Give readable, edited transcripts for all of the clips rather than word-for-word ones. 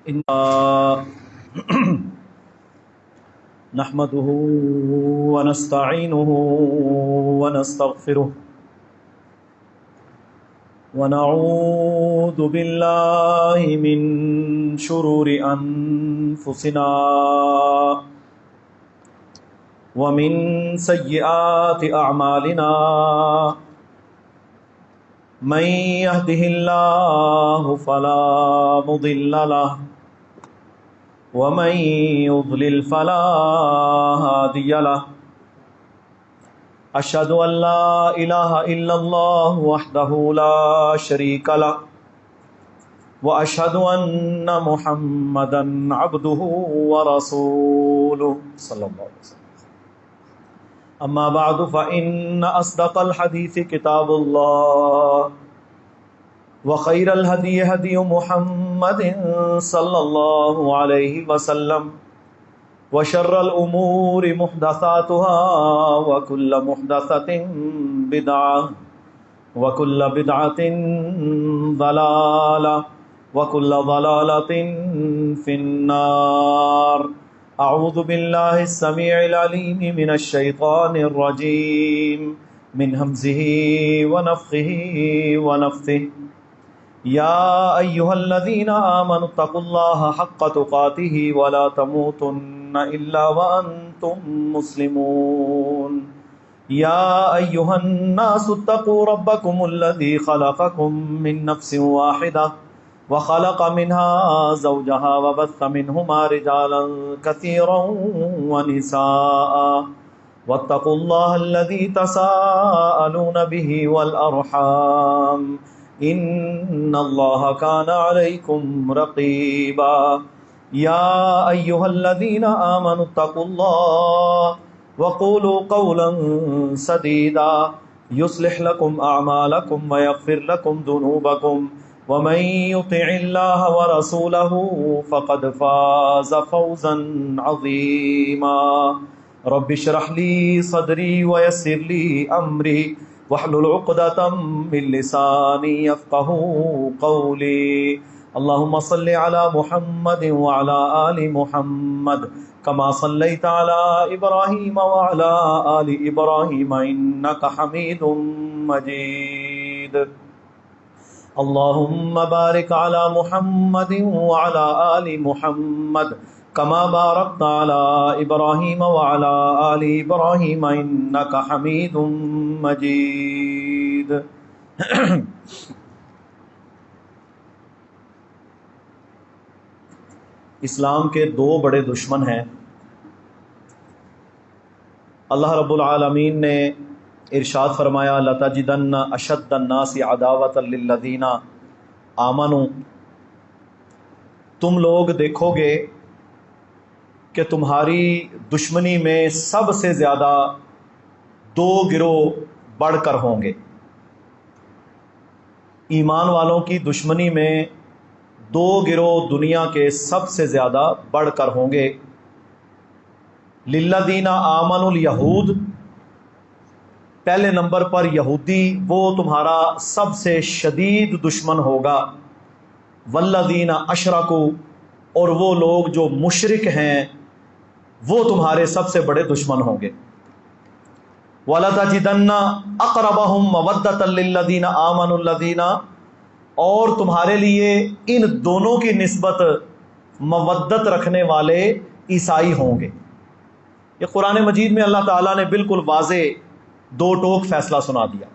إن نحمده ونستعينه ونستغفره ونعوذ بالله من شرور أنفسنا ومن سيئات أعمالنا من يهده الله فلا مضل له ومن يضلل فلا هادي له أشهد أن لا إله إلا الله وحده لا شريك له وأشهد أن محمدا عبده ورسوله صلى الله عليه وسلم. أما بعد فإن أصدق الحديث كتاب الله وخير الهدي هدي محمد صلى الله عليه وسلم وشر الأمور محدثاتها وكل محدثة بدعة وكل بدعة ضلالة وكل ضلالة في النار. أعوذ بالله السميع العليم من الشيطان الرجيم من همزه ونفخه ونفثه. يا أيها الذين آمنوا اتقوا الله حق تقاته ولا تموتن إلا وأنتم مسلمون. يا أيها الناس اتقوا ربكم الذي خلقكم من نفس واحدة وخلق منها زوجها وبث منهما رجالا كثيرا ونساء واتقوا الله الذي تساءلون به والأرحام إن الله كان عليكم رقيبا. يا أيها الذين آمنوا اتقوا الله وقولوا قولا سديدا يصلح لكم أعمالكم ويغفر لكم ذنوبكم ومن يطع الله ورسوله فقد فاز فوزا عظيما. رب اشرح لي صدري ويسر لي أمري واحلل عقدة من لساني يفقهوا قولي. اللهم صل على محمد وعلى آل محمد كما صليت على إبراهيم وعلى آل إبراهيم إنك حميد مجيد. اللهم بارك على محمد وعلى آل محمد كما باركت على إبراهيم وعلى آل إبراهيم إنك حميد مجيد. اسلام کے دو بڑے دشمن ہیں. اللہ رب العالمین نے ارشاد فرمایا لَتَجِدَنَّ أَشَدَّ النَّاسِ عَدَاوَةً لِلَّذِينَ آمَنُوا. تم لوگ دیکھو گے کہ تمہاری دشمنی میں سب سے زیادہ دو گروہ بڑھ کر ہوں گے. ایمان والوں کی دشمنی میں دو گروہ دنیا کے سب سے زیادہ بڑھ کر ہوں گے. للذین آمنوا الیہود، پہلے نمبر پر یہودی، وہ تمہارا سب سے شدید دشمن ہوگا. والذین اشرکوا، اور وہ لوگ جو مشرک ہیں وہ تمہارے سب سے بڑے دشمن ہوں گے. وَلَتَجِدَنَّ أَقْرَبَهُمْ مَوَدَّةً لِلَّذِينَ آمَنُوا الَّذِينَ، اور تمہارے لیے ان دونوں کی نسبت مودت رکھنے والے عیسائی ہوں گے. یہ قرآن مجید میں اللہ تعالیٰ نے بالکل واضح دو ٹوک فیصلہ سنا دیا.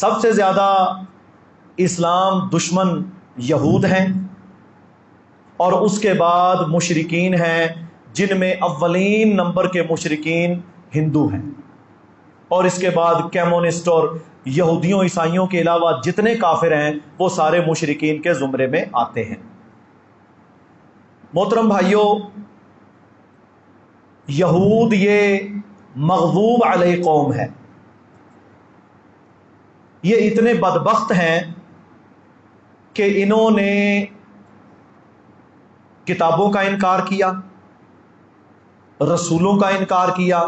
سب سے زیادہ اسلام دشمن یہود ہیں، اور اس کے بعد مشرکین ہیں، جن میں اولین نمبر کے مشرکین ہندو ہیں، اور اس کے بعد کیمونسٹ اور یہودیوں عیسائیوں کے علاوہ جتنے کافر ہیں وہ سارے مشرکین کے زمرے میں آتے ہیں. محترم بھائیوں، یہود یہ مغضوب علیہ قوم ہے. یہ اتنے بدبخت ہیں کہ انہوں نے کتابوں کا انکار کیا، رسولوں کا انکار کیا،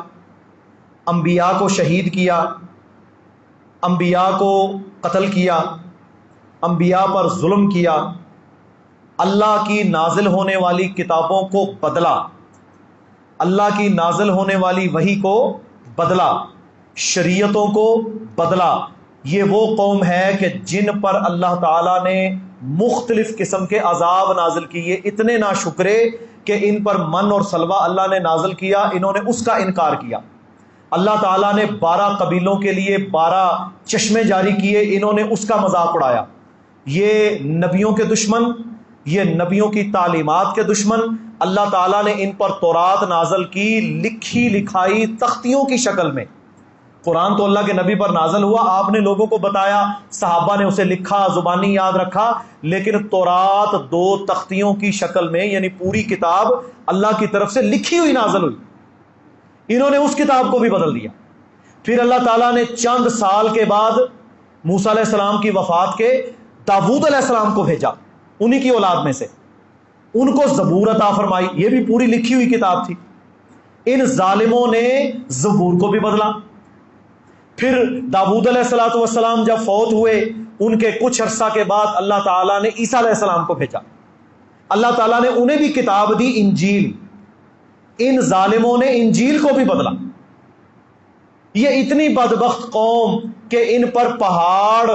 انبیاء کو شہید کیا، انبیاء کو قتل کیا، انبیاء پر ظلم کیا، اللہ کی نازل ہونے والی کتابوں کو بدلا، اللہ کی نازل ہونے والی وحی کو بدلا، شریعتوں کو بدلا، یہ وہ قوم ہے کہ جن پر اللہ تعالیٰ نے مختلف قسم کے عذاب نازل کیے، اتنے ناشکرے کہ ان پر من اور سلوہ اللہ نے نازل کیا، انہوں نے اس کا انکار کیا۔ اللہ تعالیٰ نے 12 قبیلوں کے لیے 12 چشمے جاری کیے، انہوں نے اس کا مذاق اڑایا۔ یہ نبیوں کے دشمن، یہ نبیوں کی تعلیمات کے دشمن، اللہ تعالیٰ نے ان پر تورات نازل کی، لکھی لکھائی تختیوں کی شکل میں۔ قرآن تو اللہ کے نبی پر نازل ہوا، آپ نے لوگوں کو بتایا، صحابہ نے اسے لکھا، زبانی یاد رکھا، لیکن تورات 2 تختیوں کی شکل میں، یعنی پوری کتاب اللہ کی طرف سے لکھی ہوئی نازل ہوئی، انہوں نے اس کتاب کو بھی بدل دیا۔ پھر اللہ تعالیٰ نے چند سال کے بعد موسیٰ علیہ السلام کی وفات کے داؤد علیہ السلام کو بھیجا، انہی کی اولاد میں سے، ان کو زبور عطا فرمائی، یہ بھی پوری لکھی ہوئی کتاب تھی۔ ان ظالموں نے زبور کو بھی بدلا۔ پھر داؤد علیہ السلام جب فوت ہوئے، ان کے کچھ عرصہ کے بعد اللہ تعالیٰ نے عیسیٰ علیہ السلام کو بھیجا، اللہ تعالیٰ نے انہیں بھی کتاب دی، انجیل۔ ان ظالموں نے انجیل کو بھی بدلا۔ یہ اتنی بدبخت قوم کہ ان پر پہاڑ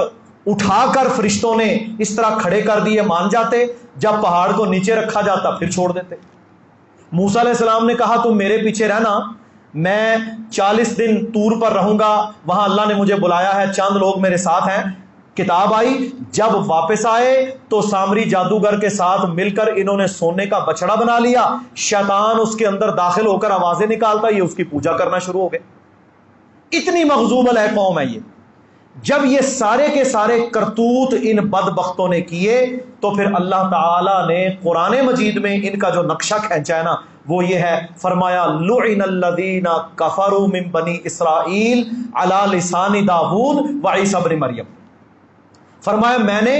اٹھا کر فرشتوں نے اس طرح کھڑے کر دیے، مان جاتے، جب پہاڑ کو نیچے رکھا جاتا پھر چھوڑ دیتے۔ موسیٰ علیہ السلام نے کہا تم میرے پیچھے رہنا، میں 40 دن طور پر رہوں گا، وہاں اللہ نے مجھے بلایا ہے، چند لوگ میرے ساتھ ہیں۔ کتاب آئی، جب واپس آئے تو سامری جادوگر کے ساتھ مل کر انہوں نے سونے کا بچڑا بنا لیا، شیطان اس کے اندر داخل ہو کر آوازیں نکالتا، یہ اس کی پوجا کرنا شروع ہو گئے۔ اتنی مغضوب علیہ قوم ہے یہ۔ جب یہ سارے کے سارے کرتوت ان بدبختوں نے کیے تو پھر اللہ تعالی نے قرآن مجید میں ان کا جو نقشہ کھینچا ہے نا، وہ یہ ہے، فرمایا لعن الذین کفروا من بنی اسرائیل علی لسان داؤد و عیسی ابن مریم۔ فرمایا میں نے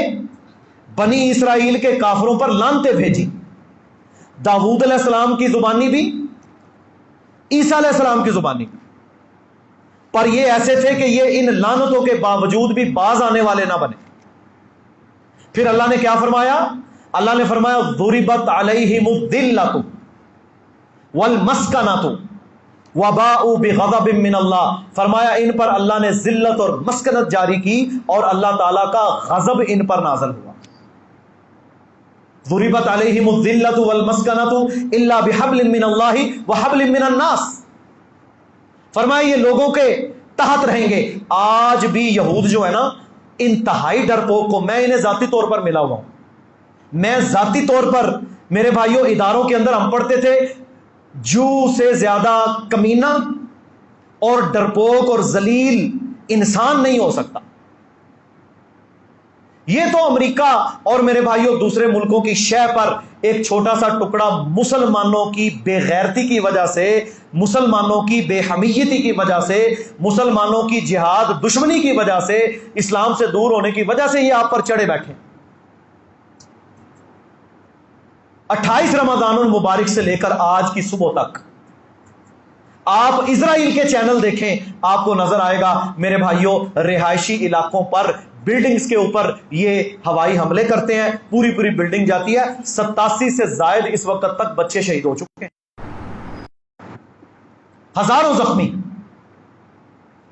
بنی اسرائیل کے کافروں پر لعنتیں بھیجی، داؤد علیہ السلام کی زبانی بھی، عیسیٰ علیہ السلام کی زبانی بھی، پر یہ ایسے تھے کہ یہ ان لعنتوں کے باوجود بھی باز آنے والے نہ بنے۔ پھر اللہ نے کیا فرمایا؟ اللہ نے فرمایا ضربت علیہم الذلۃ والمسکنۃ وباءوا بغضب من اللہ، فرمایا ان پر اللہ نے ذلت اور مسکنت جاری کی اور اللہ تعالیٰ کا غضب ان پر نازل ہوا۔ ضربت علیہم الذلۃ والمسکنۃ الا بحبل من اللہ وحبل من الناس، فرمایا یہ لوگوں کے تحت رہیں گے۔ آج بھی یہود جو ہے نا، انتہائی ڈرپوک کو، میں انہیں ذاتی طور پر ملا ہوا ہوں، میں ذاتی طور پر، میرے بھائیوں اداروں کے اندر ہم پڑھتے تھے، جو سے زیادہ کمینہ اور ڈرپوک اور ذلیل انسان نہیں ہو سکتا۔ یہ تو امریکہ اور میرے بھائیوں دوسرے ملکوں کی شہ پر ایک چھوٹا سا ٹکڑا مسلمانوں کی بے غیرتی کی وجہ سے، مسلمانوں کی بے حمیتی کی وجہ سے، مسلمانوں کی جہاد دشمنی کی وجہ سے، اسلام سے دور ہونے کی وجہ سے یہ آپ پر چڑھے بیٹھے۔ 28 رمضان المبارک سے لے کر آج کی صبح تک آپ اسرائیل کے چینل دیکھیں، آپ کو نظر آئے گا میرے بھائیوں، رہائشی علاقوں پر، بلڈنگز کے اوپر یہ ہوائی حملے کرتے ہیں، پوری پوری بلڈنگ جاتی ہے۔ 87 سے زائد اس وقت تک بچے شہید ہو چکے ہیں، ہزاروں زخمی۔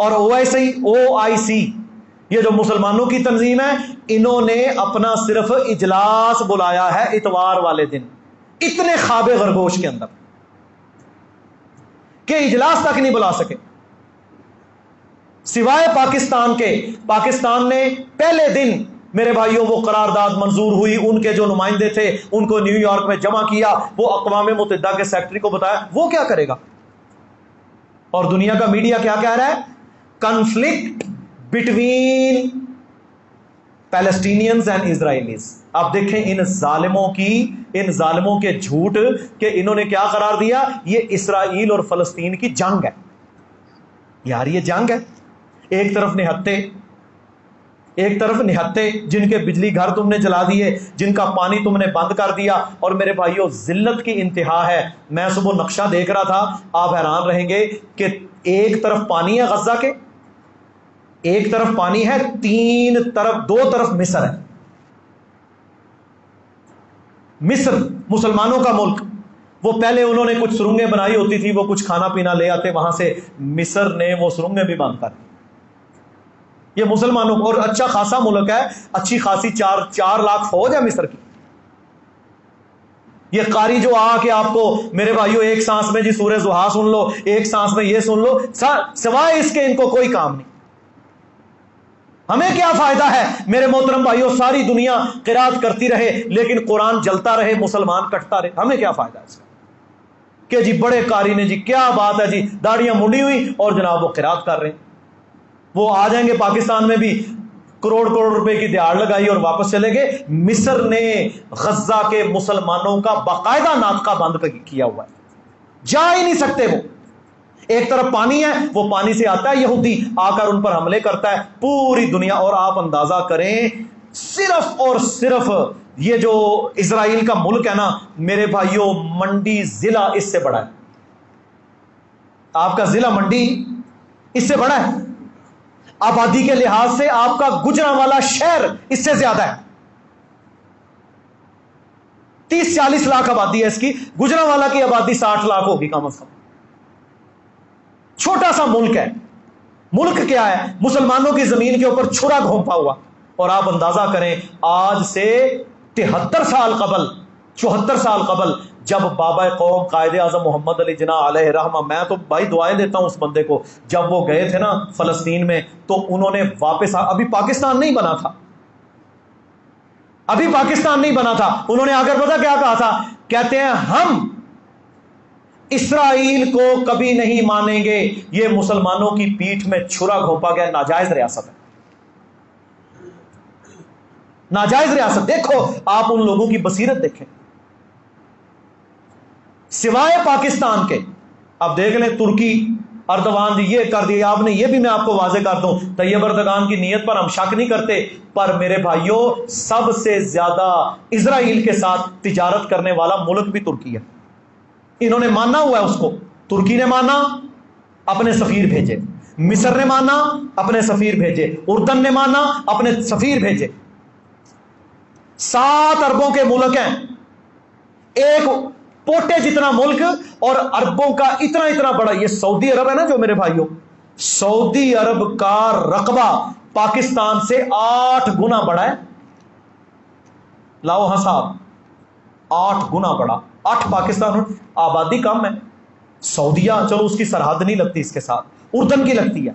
اور OIC یہ جو مسلمانوں کی تنظیم ہے، انہوں نے اپنا صرف اجلاس بلایا ہے اتوار والے دن، اتنے خواب خرگوش کے اندر کہ اجلاس تک نہیں بلا سکے، سوائے پاکستان کے۔ پاکستان نے پہلے دن میرے بھائیوں وہ قرارداد منظور ہوئی، ان کے جو نمائندے تھے ان کو نیو یارک میں جمع کیا، وہ اقوام متحدہ کے سیکرٹری کو بتایا، وہ کیا کرے گا؟ اور دنیا کا میڈیا کیا کہہ رہا ہے؟ Conflict between Palestinians and Israelis. آپ دیکھیں ان ظالموں کے جھوٹ کہ انہوں نے کیا قرار دیا، یہ اسرائیل اور فلسطین کی جنگ ہے۔ یار یہ جنگ ہے، ایک طرف نہتے جن کے بجلی گھر تم نے جلا دیے، جن کا پانی تم نے بند کر دیا، اور میرے بھائیوں ذلت کی انتہا ہے۔ میں صبح نقشہ دیکھ رہا تھا، آپ حیران رہیں گے کہ ایک طرف پانی ہے غزہ کے، ایک طرف پانی ہے، دو طرف مصر ہے۔ مصر مسلمانوں کا ملک، وہ پہلے انہوں نے کچھ سرنگیں بنائی ہوتی تھی، وہ کچھ کھانا پینا لے آتے وہاں سے، مصر نے وہ سرنگیں بھی بند کر دی. یہ مسلمانوں اور اچھا خاصا ملک ہے، اچھی خاصی 4 لاکھ فوج ہے مصر کی. یہ قاری جو آ کے آپ کو میرے بھائیو ایک سانس میں جی سورہ ضحیٰ سن لو، ایک سانس میں یہ سن لو، سوائے اس کے ان کو کوئی کام نہیں. ہمیں کیا فائدہ ہے میرے محترم بھائیو، ساری دنیا قرات کرتی رہے لیکن قرآن جلتا رہے، مسلمان کٹتا رہے، ہمیں کیا فائدہ ہے اس کا کہ جی بڑے قاری نے جی کیا بات ہے جی داڑیاں منڈی ہوئی اور جناب وہ قرات کر رہے ہیں. وہ آ جائیں گے پاکستان میں بھی کروڑ کروڑ روپے کی دیہڑ لگائی اور واپس چلے گئے. مصر نے غزہ کے مسلمانوں کا باقاعدہ ناطقہ بند کیا ہوا ہے، جا ہی نہیں سکتے. وہ ایک طرف پانی ہے، وہ پانی سے آتا ہے یہودی، آ کر ان پر حملے کرتا ہے پوری دنیا. اور آپ اندازہ کریں صرف اور صرف یہ جو اسرائیل کا ملک ہے نا میرے بھائیوں، منڈی ضلع اس سے بڑا ہے. آپ کا ضلع منڈی اس سے بڑا ہے، آبادی کے لحاظ سے آپ کا گجرانوالہ شہر اس سے زیادہ ہے. 30-40 لاکھ آبادی ہے اس کی، گجرانوالہ کی آبادی 60 لاکھ ہوگی کم از کم. چھوٹا سا ملک ہے. ملک کیا ہے؟ مسلمانوں کی زمین کے اوپر چھرا گھونپا ہوا. اور آپ اندازہ کریں آج سے 73 سال قبل 74 سال قبل جب بابا قوم قائد اعظم محمد علی جناح علیہ رحمہ، میں تو بھائی دعائیں دیتا ہوں اس بندے کو، جب وہ گئے تھے نا فلسطین میں تو انہوں نے واپس ابھی پاکستان نہیں بنا تھا، ابھی پاکستان نہیں بنا تھا، انہوں نے آ کر پتہ کیا کہا تھا؟ کہتے ہیں ہم اسرائیل کو کبھی نہیں مانیں گے، یہ مسلمانوں کی پیٹھ میں چھرا گھونپا گیا ناجائز ریاست ہے، ناجائز ریاست. دیکھو آپ ان لوگوں کی بصیرت دیکھیں، سوائے پاکستان کے. اب دیکھ لیں ترکی اردوان جی یہ کر دیا آپ نے، یہ بھی میں آپ کو واضح کر دوں طیب اردگان کی نیت پر ہم شک نہیں کرتے، پر میرے بھائیوں سب سے زیادہ اسرائیل کے ساتھ تجارت کرنے والا ملک بھی ترکی ہے. انہوں نے مانا ہوا ہے اس کو، ترکی نے مانا اپنے سفیر بھیجے، مصر نے مانا اپنے سفیر بھیجے، اردن نے مانا اپنے سفیر بھیجے. 7 اربوں کے ملک ہیں، ایک پوٹے جتنا ملک اور اربوں کا اتنا بڑا. یہ سعودی عرب ہے نا جو میرے بھائیوں، سعودی عرب کا رقبہ پاکستان سے 8 گنا بڑا ہے. لاؤ ہاں صاحب 8 گنا بڑا. 8 پاکستان، آبادی کم ہے. سعودیہ چلو اس کی سرحد نہیں لگتی اس کے ساتھ، اردن کی لگتی ہے،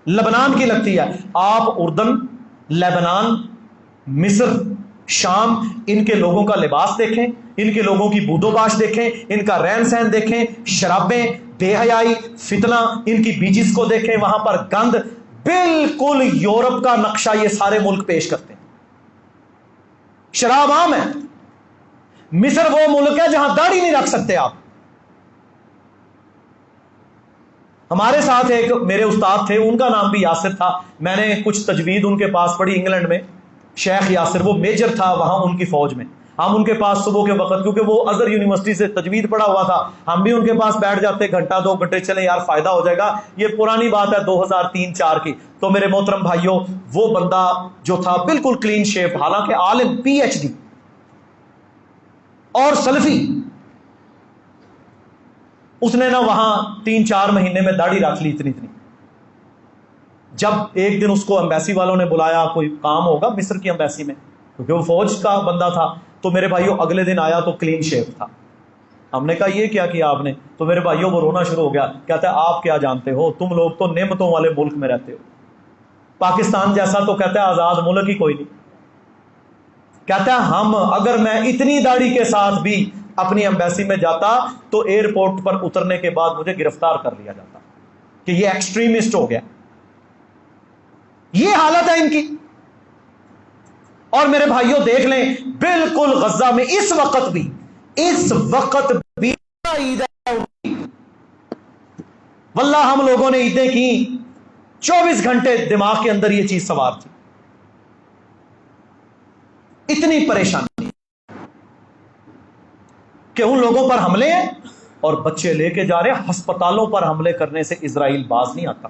لبنان کی لگتی ہے. آپ اردن، لبنان، مصر، شام، ان کے لوگوں کا لباس دیکھیں، ان کے لوگوں کی بود و باش دیکھیں، ان کا رہن سہن دیکھیں، شرابیں، بے حیائی، فتنہ، ان کی بیچز کو دیکھیں، وہاں پر گند، بالکل یورپ کا نقشہ یہ سارے ملک پیش کرتے ہیں. شراب عام ہے. مصر وہ ملک ہے جہاں داڑھی نہیں رکھ سکتے آپ. ہمارے ساتھ ایک میرے استاد تھے، ان کا نام بھی یاسر تھا، میں نے کچھ تجوید ان کے پاس پڑھی انگلینڈ میں. شیخ یاسر وہ میجر تھا وہاں ان کی فوج میں. ہم ان کے پاس صبح کے وقت، کیونکہ وہ ازہر یونیورسٹی سے تجوید پڑھا ہوا تھا، ہم بھی ان کے پاس بیٹھ جاتے 1-2 گھنٹے، چلیں یار فائدہ ہو جائے گا. یہ پرانی بات ہے 2003-4 کی. تو میرے محترم بھائیوں وہ بندہ جو تھا بالکل کلین شیپ، حالانکہ عالم PhD اور سلفی، اس نے نا وہاں 3-4 مہینے میں داڑھی رکھ لی اتنی. جب ایک دن اس کو امبیسی والوں نے بلایا، کوئی کام ہوگا مصر کی امبیسی میں، کیونکہ وہ فوج کا بندہ تھا، تو میرے بھائیوں اگلے دن آیا تو کلین شیپ تھا. ہم نے کہا یہ کیا آپ نے؟ تو میرے بھائیوں وہ رونا شروع ہو گیا، کہتا ہے آپ کیا جانتے ہو، تم لوگ تو نعمتوں والے ملک میں رہتے ہو، پاکستان جیسا تو کہتا ہے آزاد ملک ہی کوئی نہیں. کہتا ہے ہم، اگر میں اتنی داڑھی کے ساتھ بھی اپنی امبیسی میں جاتا تو ایئرپورٹ پر اترنے کے بعد مجھے گرفتار کر لیا جاتا کہ یہ ایکسٹریمسٹ ہو گیا. یہ حالت ہے ان کی. اور میرے بھائیوں دیکھ لیں بالکل غزہ میں اس وقت بھی عید ہے. واللہ ہم لوگوں نے عیدیں کی 24 گھنٹے دماغ کے اندر یہ چیز سوار تھی. اتنی پریشانی کہ ان لوگوں پر حملے ہیں اور بچے لے کے جا رہے ہیں. ہسپتالوں پر حملے کرنے سے اسرائیل باز نہیں آتا.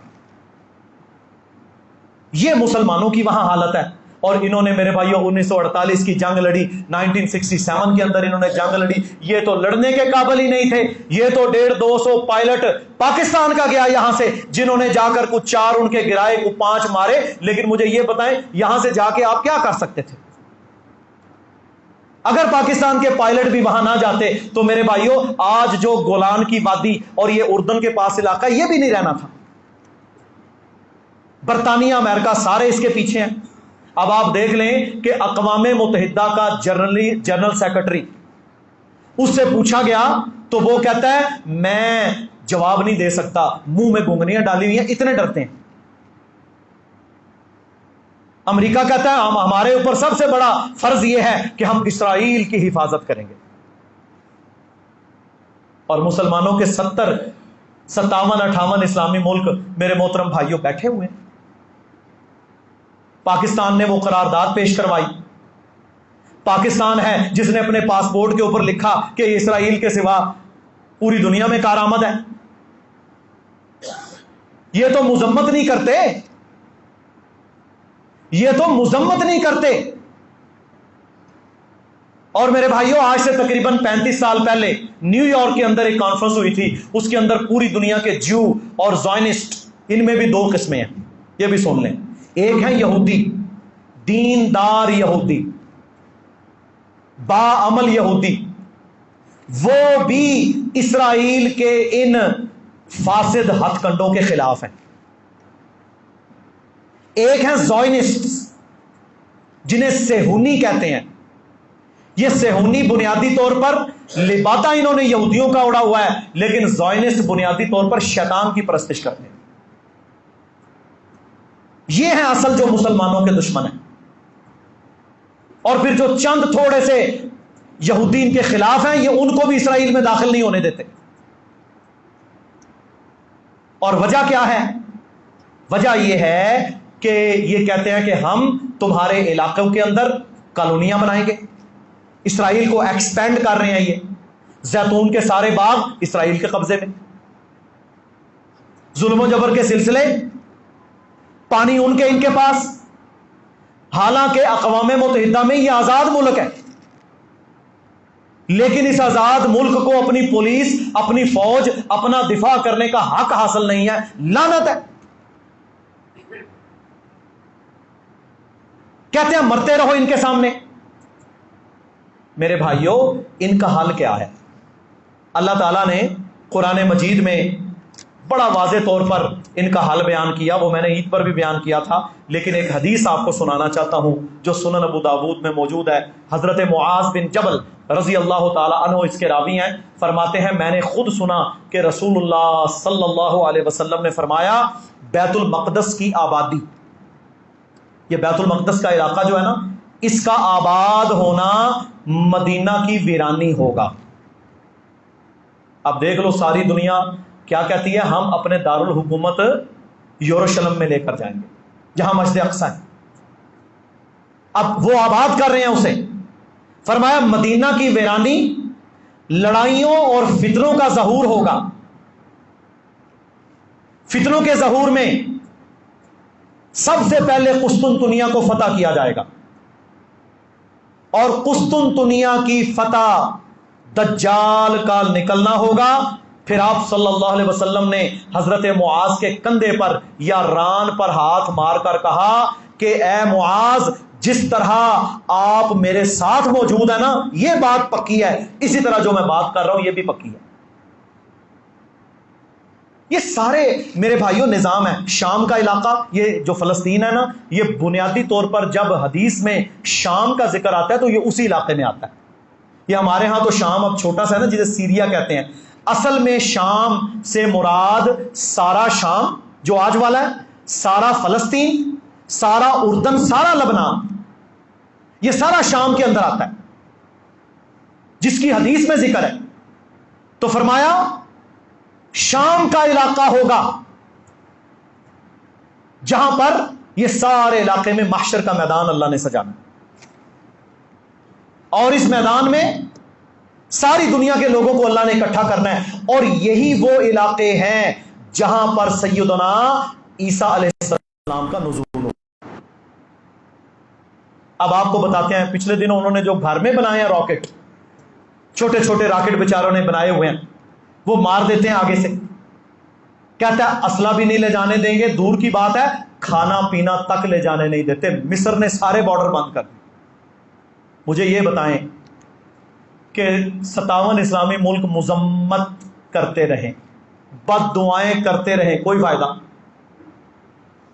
یہ مسلمانوں کی وہاں حالت ہے. اور انہوں نے میرے بھائیوں 1948 کی جنگ لڑی، 1967 کے اندر انہوں نے جنگ لڑی. یہ تو لڑنے کے قابل ہی نہیں تھے. یہ تو 150-200 پائلٹ پاکستان کا گیا یہاں سے، جنہوں نے جا کر کچھ 4 ان کے گرائے، کچھ 5 مارے. لیکن مجھے یہ بتائیں یہاں سے جا کے آپ کیا کر سکتے تھے؟ اگر پاکستان کے پائلٹ بھی وہاں نہ جاتے تو میرے بھائیوں آج جو گولان کی وادی اور یہ اردن کے پاس علاقہ یہ بھی نہیں رہنا تھا. برطانیہ امریکہ سارے اس کے پیچھے ہیں. اب آپ دیکھ لیں کہ اقوام متحدہ کا جنرل سیکرٹری، اس سے پوچھا گیا تو وہ کہتا ہے میں جواب نہیں دے سکتا، منہ میں گونگنیاں ڈالی ہوئی ہیں، اتنے ڈرتے ہیں. امریکہ کہتا ہے ہمارے اوپر سب سے بڑا فرض یہ ہے کہ ہم اسرائیل کی حفاظت کریں گے. اور مسلمانوں کے 70 57 58 اسلامی ملک میرے محترم بھائیوں بیٹھے ہوئے ہیں. پاکستان نے وہ قرارداد پیش کروائی. پاکستان ہے جس نے اپنے پاسپورٹ کے اوپر لکھا کہ اسرائیل کے سوا پوری دنیا میں کارآمد ہے. یہ تو مذمت نہیں کرتے، یہ تو مذمت نہیں کرتے. اور میرے بھائیوں آج سے تقریباً 35 سال پہلے نیو یارک کے اندر ایک کانفرنس ہوئی تھی. اس کے اندر پوری دنیا کے جو اور زائنسٹ، ان میں بھی 2 قسمیں ہیں، یہ بھی سن لیں. ایک ہے یہودی، دیندار یہودی، باعمل یہودی، وہ بھی اسرائیل کے ان فاسد ہتھ کنڈوں کے خلاف ہیں. ایک ہے زائنسٹ جنہیں صہیونی کہتے ہیں. یہ صہیونی بنیادی طور پر لبادہ انہوں نے یہودیوں کا اڑا ہوا ہے، لیکن زائنسٹ بنیادی طور پر شیطان کی پرستش کرتے ہیں. یہ ہیں اصل جو مسلمانوں کے دشمن ہیں. اور پھر جو چند تھوڑے سے یہودی ان کے خلاف ہیں، یہ ان کو بھی اسرائیل میں داخل نہیں ہونے دیتے. اور وجہ کیا ہے؟ وجہ یہ ہے کہ یہ کہتے ہیں کہ ہم تمہارے علاقوں کے اندر کالونیاں بنائیں گے. اسرائیل کو ایکسپینڈ کر رہے ہیں. یہ زیتون کے سارے باغ اسرائیل کے قبضے میں، ظلم و جبر کے سلسلے، پانی ان کے پاس. حالانکہ اقوام متحدہ میں یہ آزاد ملک ہے، لیکن اس آزاد ملک کو اپنی پولیس، اپنی فوج، اپنا دفاع کرنے کا حق حاصل نہیں ہے. لعنت ہے. کہتے ہیں مرتے رہو ان کے سامنے. میرے بھائیوں ان کا حل کیا ہے؟ اللہ تعالیٰ نے قرآن مجید میں بڑا واضح طور پر ان کا حل بیان کیا. وہ میں نے عید پر بھی بیان کیا تھا، لیکن ایک حدیث آپ کو سنانا چاہتا ہوں جو سنن ابو داود میں موجود ہے. حضرت معاذ بن جبل رضی اللہ تعالی عنہ اس کے راوی ہیں. فرماتے ہیں میں نے خود سنا کہ رسول اللہ صلی اللہ علیہ وسلم نے فرمایا بیت المقدس کی آبادی، یہ بیت المقدس کا علاقہ جو ہے نا، اس کا آباد ہونا مدینہ کی ویرانی ہوگا. اب دیکھ لو ساری دنیا کیا کہتی ہے، ہم اپنے دارالحکومت یروشلم میں لے کر جائیں گے جہاں مسجد اقصی ہے. اب وہ آباد کر رہے ہیں اسے. فرمایا مدینہ کی ویرانی لڑائیوں اور فتنوں کا ظہور ہوگا. فتنوں کے ظہور میں سب سے پہلے قسطنطنیہ کو فتح کیا جائے گا، اور قسطنطنیہ کی فتح دجال کا نکلنا ہوگا. پھر آپ صلی اللہ علیہ وسلم نے حضرت معاذ کے کندھے پر یا ران پر ہاتھ مار کر کہا کہ اے معاذ، جس طرح آپ میرے ساتھ موجود ہیں نا، یہ بات پکی ہے، اسی طرح جو میں بات کر رہا ہوں یہ بھی پکی ہے. یہ سارے میرے بھائیوں نظام ہے. شام کا علاقہ، یہ جو فلسطین ہے نا، یہ بنیادی طور پر جب حدیث میں شام کا ذکر آتا ہے تو یہ اسی علاقے میں آتا ہے. یہ ہمارے ہاں تو شام اب چھوٹا سا ہے نا، جسے سیریا کہتے ہیں. اصل میں شام سے مراد سارا شام جو آج والا ہے، سارا فلسطین، سارا اردن، سارا لبنان، یہ سارا شام کے اندر آتا ہے جس کی حدیث میں ذکر ہے. تو فرمایا شام کا علاقہ ہوگا جہاں پر یہ سارے علاقے میں محشر کا میدان اللہ نے سجانا، اور اس میدان میں ساری دنیا کے لوگوں کو اللہ نے اکٹھا کرنا ہے. اور یہی وہ علاقے ہیں جہاں پر سیدنا عیسیٰ علیہ السلام کا نزول ہو. اب آپ کو بتاتے ہیں، پچھلے دنوں انہوں نے جو گھر میں بنائے ہیں راکٹ، چھوٹے چھوٹے راکٹ بیچاروں نے بنائے ہوئے ہیں، وہ مار دیتے ہیں آگے سے، کہتا ہے اسلحہ بھی نہیں لے جانے دیں گے، دور کی بات ہے کھانا پینا تک لے جانے نہیں دیتے۔ مصر نے سارے بارڈر بند کر دیے۔ مجھے یہ بتائیں کہ 57 اسلامی ملک مذمت کرتے رہیں، بد دعائیں کرتے رہیں، کوئی فائدہ؟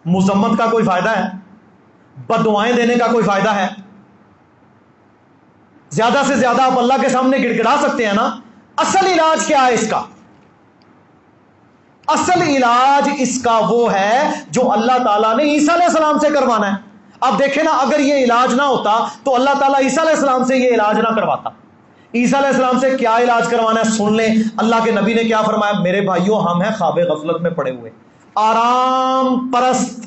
مذمت کا کوئی فائدہ ہے؟ بد دعائیں دینے کا کوئی فائدہ ہے؟ زیادہ سے زیادہ آپ اللہ کے سامنے گڑ گڑا سکتے ہیں نا۔ اصل علاج کیا ہے اس کا؟ اصل علاج اس کا وہ ہے جو اللہ تعالیٰ نے عیسیٰ علیہ السلام سے کروانا ہے۔ اب دیکھیں نا، اگر یہ علاج نہ ہوتا تو اللہ تعالیٰ عیسیٰ علیہ السلام سے یہ علاج نہ کرواتا۔ عیسیٰ علیہ السلام سے کیا علاج کروانا ہے سن لیں، اللہ کے نبی نے کیا فرمایا؟ میرے بھائیوں، ہم ہیں خواب غفلت میں پڑے ہوئے، آرام پرست،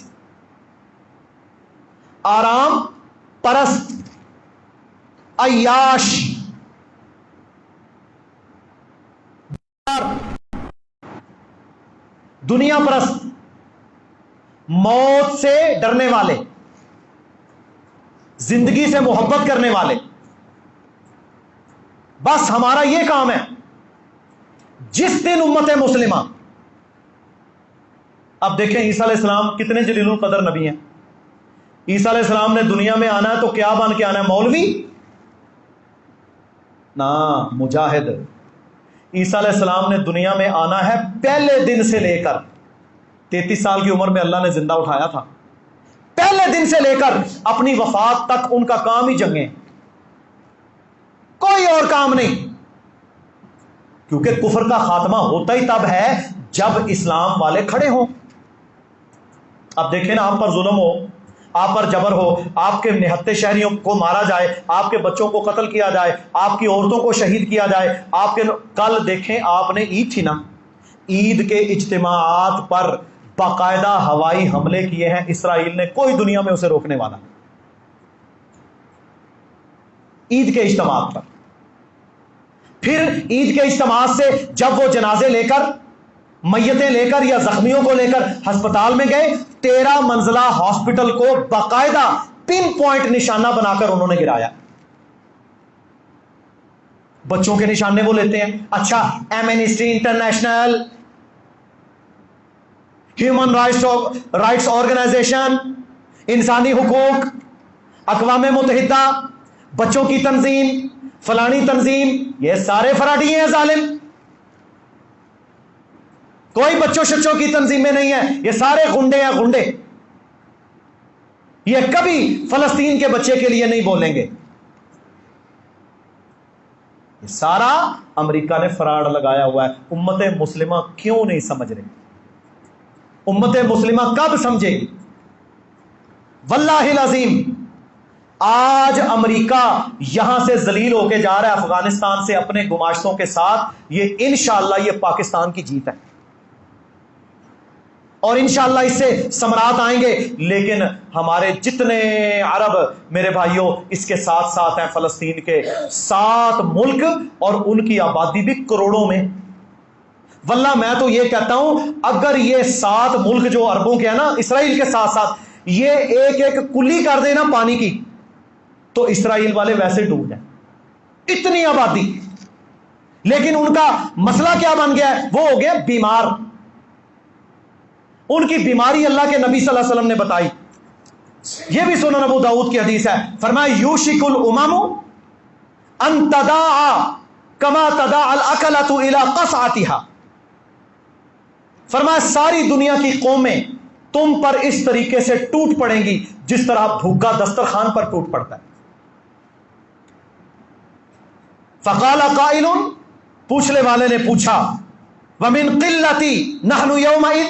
آرام پرست، عیاش، دنیا پرست، موت سے ڈرنے والے، زندگی سے محبت کرنے والے۔ بس ہمارا یہ کام ہے۔ جس دن امت مسلمہ، اب دیکھیں عیسیٰ علیہ السلام کتنے جلیل القدر نبی ہیں۔ عیسیٰ علیہ السلام نے دنیا میں آنا ہے تو کیا بن کے آنا ہے؟ مولوی نہ، مجاہد۔ عیسیٰ علیہ السلام نے دنیا میں آنا ہے پہلے دن سے لے کر 33 سال کی عمر میں اللہ نے زندہ اٹھایا تھا، پہلے دن سے لے کر اپنی وفات تک ان کا کام ہی جنگیں، کوئی اور کام نہیں، کیونکہ کفر کا خاتمہ ہوتا ہی تب ہے جب اسلام والے کھڑے ہوں۔ اب دیکھیں نا، آپ پر ظلم ہو، آپ پر جبر ہو، آپ کے نہتے شہریوں کو مارا جائے، آپ کے بچوں کو قتل کیا جائے، آپ کی عورتوں کو شہید کیا جائے، آپ کے کل دیکھیں آپ نے عید تھی نا، عید کے اجتماعات پر باقاعدہ ہوائی حملے کیے ہیں اسرائیل نے، کوئی دنیا میں اسے روکنے والا نہیں۔ عید کے اجتماعات پر، پھر عید کے اجتماعات سے جب وہ جنازے لے کر، میتیں لے کر یا زخمیوں کو لے کر ہسپتال میں گئے، 13 منزلہ ہاسپٹل کو باقاعدہ پن پوائنٹ نشانہ بنا کر انہوں نے گرایا۔ بچوں کے نشانے وہ لیتے ہیں۔ اچھا، Amnesty International, human rights organization, انسانی حقوق، اقوام متحدہ، بچوں کی تنظیم، فلانی تنظیم، یہ سارے فراڈی ہیں، ظالم۔ کوئی بچوں شچوں کی تنظیمیں نہیں ہیں، یہ سارے گنڈے ہیں، گنڈے۔ یہ کبھی فلسطین کے بچے کے لیے نہیں بولیں گے۔ یہ سارا امریکہ نے فراڈ لگایا ہوا ہے۔ امت مسلمہ کیوں نہیں سمجھ رہی؟ امت مسلمہ کب سمجھے گی؟ واللہ العظیم آج امریکہ یہاں سے ذلیل ہو کے جا رہا ہے افغانستان سے اپنے گماشتوں کے ساتھ، یہ انشاءاللہ یہ پاکستان کی جیت ہے، اور انشاءاللہ اس سے ثمرات آئیں گے۔ لیکن ہمارے جتنے عرب میرے بھائیوں اس کے ساتھ ساتھ ہیں، فلسطین کے 7 ملک اور ان کی آبادی بھی کروڑوں میں۔ واللہ میں تو یہ کہتا ہوں، اگر یہ 7 ملک جو عربوں کے ہیں نا، اسرائیل کے ساتھ ساتھ یہ ایک ایک کلی کر دینا پانی کی، تو اسرائیل والے ویسے ڈوب جائیں، اتنی آبادی۔ لیکن ان کا مسئلہ کیا بن گیا ہے؟ وہ ہو گیا بیمار۔ ان کی بیماری اللہ کے نبی صلی اللہ علیہ وسلم نے بتائی، یہ بھی سنن ابو داؤد کی حدیث ہے، فرمایا یوشک الامم ان تداعا کما تداعا الاکلۃ الی قصعتها، فرمایا ساری دنیا کی قومیں تم پر اس طریقے سے ٹوٹ پڑیں گی جس طرح بھوکا دسترخوان پر ٹوٹ پڑتا ہے۔ فقال قائل، پوچھنے والے نے پوچھا، ومن قلتی نحن یومئذ،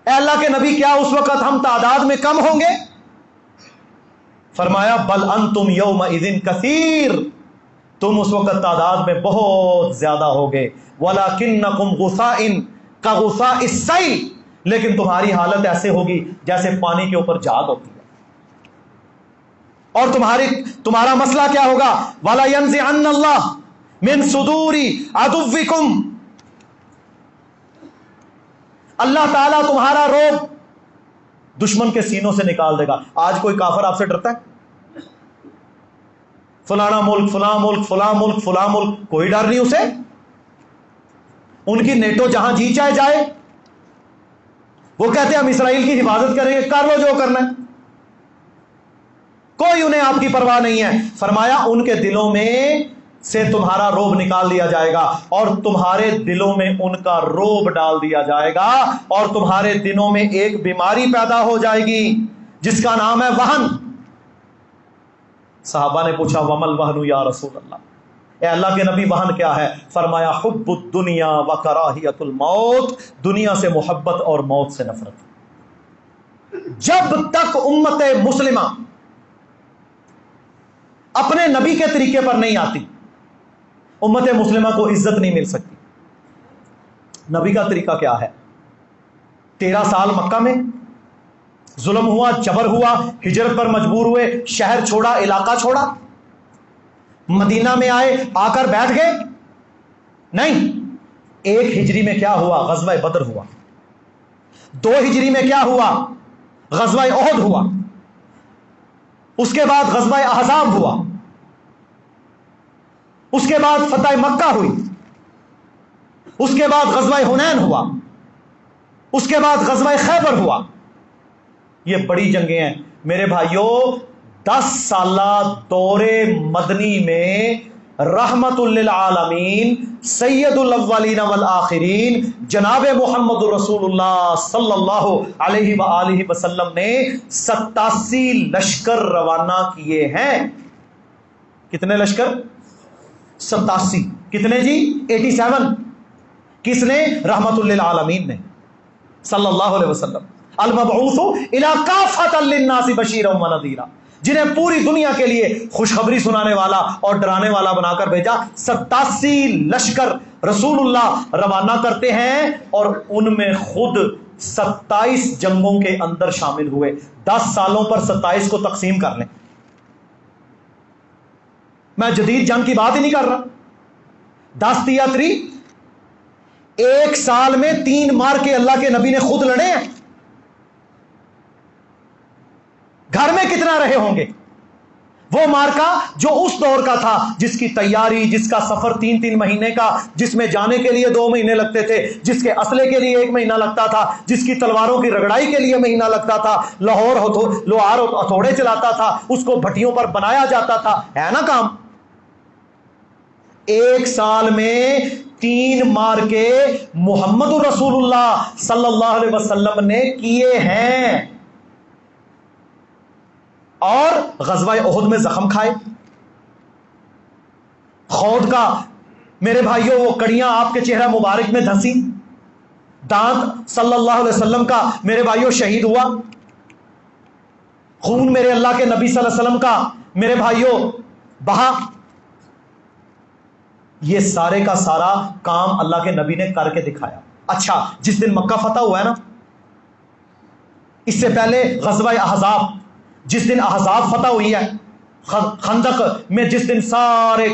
اے اللہ کے نبی کیا اس وقت ہم تعداد میں کم ہوں گے؟ فرمایا بل انتم یومئذ کثیر، تم اس وقت تعداد میں بہت زیادہ ہوگے، ولکنکم غثاء کغثاء السیل، لیکن تمہاری حالت ایسے ہوگی جیسے پانی کے اوپر جھاگ ہوتی ہے۔ اور تمہارا مسئلہ کیا ہوگا؟ وَلَيَنزِعَنَّ اللَّهُ مِن صُدُورِ عَدُوِّكُمْ، اللہ تعالیٰ تمہارا روب دشمن کے سینوں سے نکال دے گا. آج کوئی کافر آپ سے ڈرتا ہے؟ فلانا ملک فلاں ملک فلاں ملک فلاں ملک، کوئی ڈر نہیں اسے. ان کی نیٹو جہاں جی چاہے جائے، وہ کہتے ہیں ہم اسرائیل کی حفاظت کریں گے، کر لو جو کرنا ہے، کوئی انہیں آپ کی پرواہ نہیں ہے. فرمایا ان کے دلوں میں سے تمہارا روب نکال دیا جائے گا اور تمہارے دلوں میں ان کا روب ڈال دیا جائے گا، اور تمہارے دلوں میں ایک بیماری پیدا ہو جائے گی جس کا نام ہے وہن. صحابہ نے پوچھا ومل وہن یا رسول اللہ، اے اللہ کے نبی وہن کیا ہے؟ فرمایا حب الدنیا و کراہیت الموت، دنیا سے محبت اور موت سے نفرت. جب تک امت مسلمہ اپنے نبی کے طریقے پر نہیں آتی، امت مسلمہ کو عزت نہیں مل سکتی. نبی کا طریقہ کیا ہے؟ 13 سال مکہ میں ظلم ہوا، جبر ہوا، ہجرت پر مجبور ہوئے، شہر چھوڑا، علاقہ چھوڑا، مدینہ میں آئے، آ کر بیٹھ گئے؟ نہیں. 1 ہجری میں کیا ہوا؟ غزوہ بدر ہوا. 2 ہجری میں کیا ہوا؟ غزوہ احد ہوا. اس کے بعد غزوہ احزاب ہوا. اس کے بعد فتح مکہ ہوئی. اس کے بعد غزوہ حنین ہوا. اس کے بعد غزوہ خیبر ہوا. یہ بڑی جنگیں ہیں میرے بھائیوں. 10 سالہ دور مدنی میں رحمت للعالمین سید الاولین والآخرین جناب محمد رسول اللہ صلی اللہ علیہ وآلہ وسلم نے 87 لشکر روانہ کیے ہیں. کتنے لشکر؟ 87. کتنے جی؟ 87. کس نے؟ رحمت للعالمین نے صلی اللہ علیہ وسلم. المبعوث الی کافۃ للناس بشیرا و نذیرا، جنہیں پوری دنیا کے لیے خوشخبری سنانے والا اور ڈرانے والا بنا کر بھیجا. 87 لشکر رسول اللہ روانہ کرتے ہیں اور ان میں خود 27 جنگوں کے اندر شامل ہوئے. 10 سالوں پر 27 کو تقسیم کر لیں. میں جدید جنگ کی بات ہی نہیں کر رہا. 10 تیا 3، 1 سال میں 3 مار کے اللہ کے نبی نے خود لڑے ہیں. گھر میں کتنا رہے ہوں گے؟ وہ مارکا جو اس دور کا تھا، جس کی تیاری، جس کا سفر 3 مہینے کا، جس میں جانے کے لیے 2 مہینے لگتے تھے، جس کے اسلحے کے لیے 1 مہینہ لگتا تھا، جس کی تلواروں کی رگڑائی کے لیے مہینہ لگتا تھا، لوہار ہتھوڑے چلاتا تھا، اس کو بھٹیوں پر بنایا جاتا تھا، ہے نا کام. 1 سال میں 3 مار کے محمد رسول اللہ صلی اللہ علیہ وسلم نے کیے ہیں. اور غزوہ احد میں زخم کھائے. خود کا میرے بھائیوں وہ کڑیاں آپ کے چہرہ مبارک میں دھنسی، دانت صلی اللہ علیہ وسلم کا میرے بھائیوں شہید ہوا، خون میرے اللہ کے نبی صلی اللہ علیہ وسلم کا میرے بھائیوں بہا. یہ سارے کا سارا کام اللہ کے نبی نے کر کے دکھایا. اچھا، جس دن مکہ فتح ہوا ہے نا، اس سے پہلے غزوہ احزاب، جس دن احزاب فتح ہوئی ہے، خندق میں جس دن سارے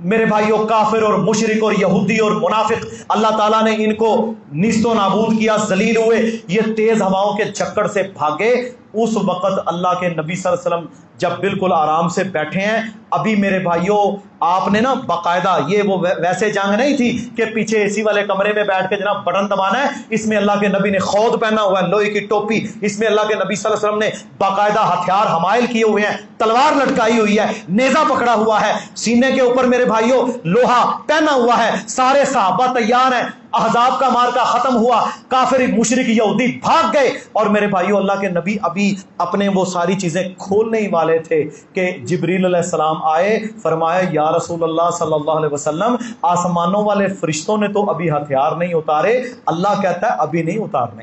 میرے بھائیوں کافر اور مشرک اور یہودی اور منافق اللہ تعالیٰ نے ان کو نیست و نابود کیا، ذلیل ہوئے، یہ تیز ہواؤں کے جھکڑ سے بھاگے. اس وقت اللہ کے نبی صلی اللہ علیہ وسلم جب بالکل آرام سے بیٹھے ہیں. ابھی میرے بھائیوں آپ نے نا باقاعدہ، یہ وہ ویسے جنگ نہیں تھی کہ پیچھے اے سی والے کمرے میں بیٹھ کے جناب بٹن دبانا ہے. اس میں اللہ کے نبی نے خود پہنا ہوا ہے، لوہے کی ٹوپی. اس میں اللہ کے نبی صلی اللہ علیہ وسلم نے باقاعدہ ہتھیار حمائل کیے ہوئے ہیں، تلوار لٹکائی ہوئی ہے، نیزہ پکڑا ہوا ہے، سینے کے اوپر میرے بھائیوں لوہا پہنا ہوا ہے. سارے صحابہ تیار ہیں. احزاب کا مارکا ختم ہوا، کافر مشرک یہودی بھاگ گئے، اور میرے بھائیوں اللہ کے نبی ابھی اپنے وہ ساری چیزیں کھولنے ہی والے تھے کہ جبریل علیہ السلام آئے. فرمایا یا رسول اللہ صلی اللہ علیہ وسلم، آسمانوں والے فرشتوں نے تو ابھی ہتھیار نہیں اتارے. اللہ کہتا ہے ابھی نہیں اتارنے.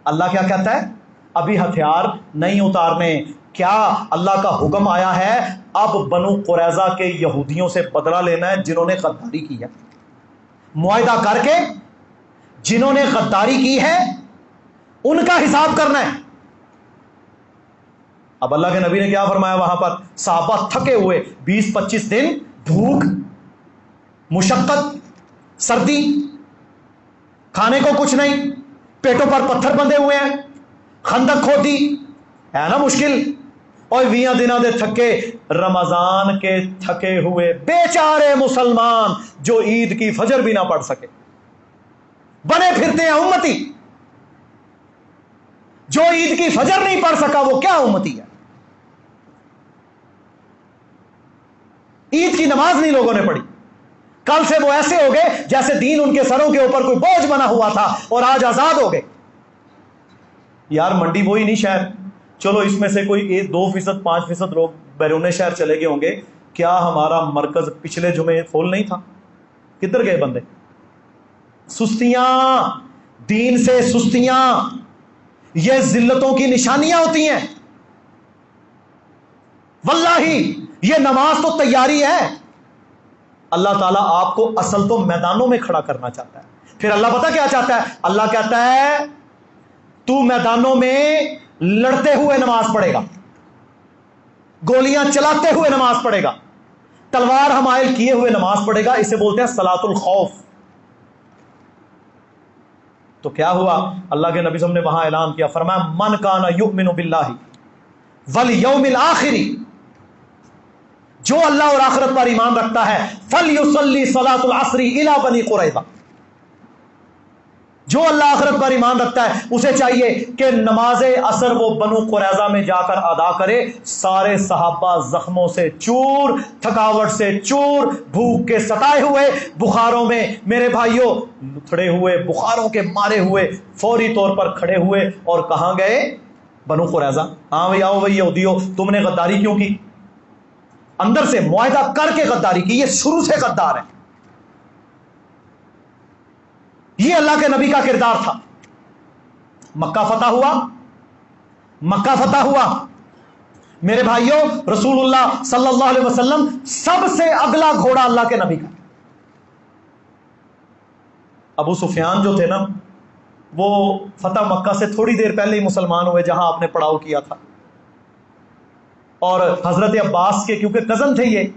اللہ کیا کہتا ہے؟ ابھی ہتھیار نہیں اتارنے. کیا اللہ کا حکم آیا ہے اب بنو قریظہ کے یہودیوں سے بدلہ لینا ہے جنہوں نے غداری کی ہے، معاہدہ کر کے جنہوں نے غداری کی ہے ان کا حساب کرنا ہے. اب اللہ کے نبی نے کیا فرمایا وہاں پر؟ صحابہ تھکے ہوئے، 20-25 دن بھوک، مشقت، سردی، کھانے کو کچھ نہیں، پیٹوں پر پتھر بندھے ہوئے ہیں, خندق کھودی ہے نا مشکل, اور 20 دنوں دے تھکے, رمضان کے تھکے ہوئے بیچارے مسلمان جو عید کی فجر بھی نہ پڑھ سکے, بنے پھرتے ہیں امتی. جو عید کی فجر نہیں پڑھ سکا وہ کیا امتی ہے؟ عید کی نماز نہیں لوگوں نے پڑھی. کل سے وہ ایسے ہو گئے جیسے دین ان کے سروں کے اوپر کوئی بوجھ بنا ہوا تھا اور آج آزاد ہو گئے. یار منڈی وہی نہیں شہر, چلو اس میں سے کوئی 2%, 5% لوگ بیرون شہر چلے گئے ہوں گے. کیا ہمارا مرکز پچھلے جمعے فول نہیں تھا؟ کدھر گئے بندے؟ سستیاں, دین سے سستیاں, یہ ذلتوں کی نشانیاں ہوتی ہیں. واللہ یہ نماز تو تیاری ہے. اللہ تعالیٰ آپ کو اصل تو میدانوں میں کھڑا کرنا چاہتا ہے. پھر اللہ پتہ کیا چاہتا ہے؟ اللہ کہتا ہے تو میدانوں میں لڑتے ہوئے نماز پڑھے گا, گولیاں چلاتے ہوئے نماز پڑھے گا, تلوار حمائل کیے ہوئے نماز پڑھے گا. اسے بولتے ہیں صلاۃ الخوف. تو کیا ہوا؟ اللہ کے نبی صلی اللہ علیہ وسلم نے وہاں اعلان کیا, فرمایا من کان یؤمن باللہ والیوم الآخر, جو اللہ اور آخرت پر ایمان رکھتا ہے, فلیصلی صلاۃ العصر الی بنی قریظہ, جو اللہ آخرت پر ایمان رکھتا ہے اسے چاہیے کہ نماز عصر وہ بنو قریظہ میں جا کر ادا کرے. سارے صحابہ زخموں سے چور, تھکاوٹ سے چور, بھوک کے ستائے ہوئے, بخاروں میں میرے بھائیوں لتھڑے ہوئے, بخاروں کے مارے ہوئے, فوری طور پر کھڑے ہوئے اور کہاں گئے؟ بنو قریظہ. ہاں بھائی آؤ بھائی یہودیو, تم نے غداری کیوں کی؟ اندر سے معاہدہ کر کے غداری کی. یہ شروع سے غدار ہے. یہ اللہ کے نبی کا کردار تھا. مکہ فتح ہوا, مکہ فتح ہوا میرے بھائیوں, رسول اللہ صلی اللہ علیہ وسلم سب سے اگلا گھوڑا اللہ کے نبی کا. ابو سفیان جو تھے نا, وہ فتح مکہ سے تھوڑی دیر پہلے ہی مسلمان ہوئے جہاں آپ نے پڑاؤ کیا تھا. اور حضرت عباس کے کیونکہ کزن تھے یہ,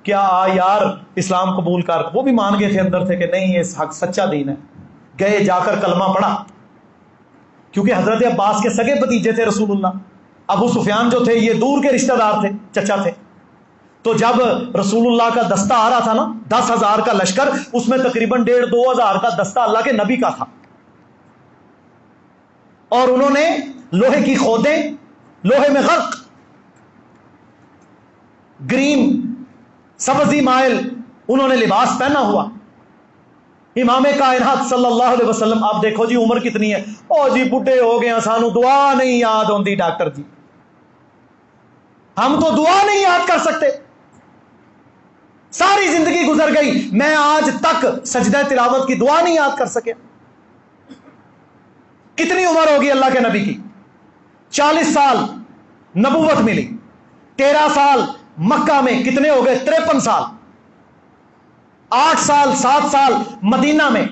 کیا یار اسلام قبول کر, وہ بھی مان گئے تھے اندر تھے کہ نہیں یہ حق سچا دین ہے. گئے, جا کر کلمہ پڑھا, کیونکہ حضرت عباس کے سگے بھتیجے تھے رسول اللہ. ابو سفیان جو تھے یہ دور کے رشتہ دار تھے, چچا تھے. تو جب رسول اللہ کا دستہ آ رہا تھا نا, 10,000 کا لشکر, اس میں تقریباً 1,500-2,000 کا دستہ اللہ کے نبی کا تھا. اور انہوں نے لوہے کی کھودیں, لوہے میں غرق, گرین سبزی مائل انہوں نے لباس پہنا ہوا. امام کائنات صلی اللہ علیہ وسلم, آپ دیکھو جی عمر کتنی ہے, او جی بڈھے ہو گئے, سانو دعا نہیں یاد ہوندی ڈاکٹر جی, ہم تو دعا نہیں یاد کر سکتے. ساری زندگی گزر گئی, میں آج تک سجدہ تلاوت کی دعا نہیں یاد کر سکے. کتنی عمر ہوگی اللہ کے نبی کی؟ 40 سال نبوت ملی, 13 سال مکہ میں, کتنے ہو گئے؟ 53 سال. 8 سال 7 سال مدینہ میں,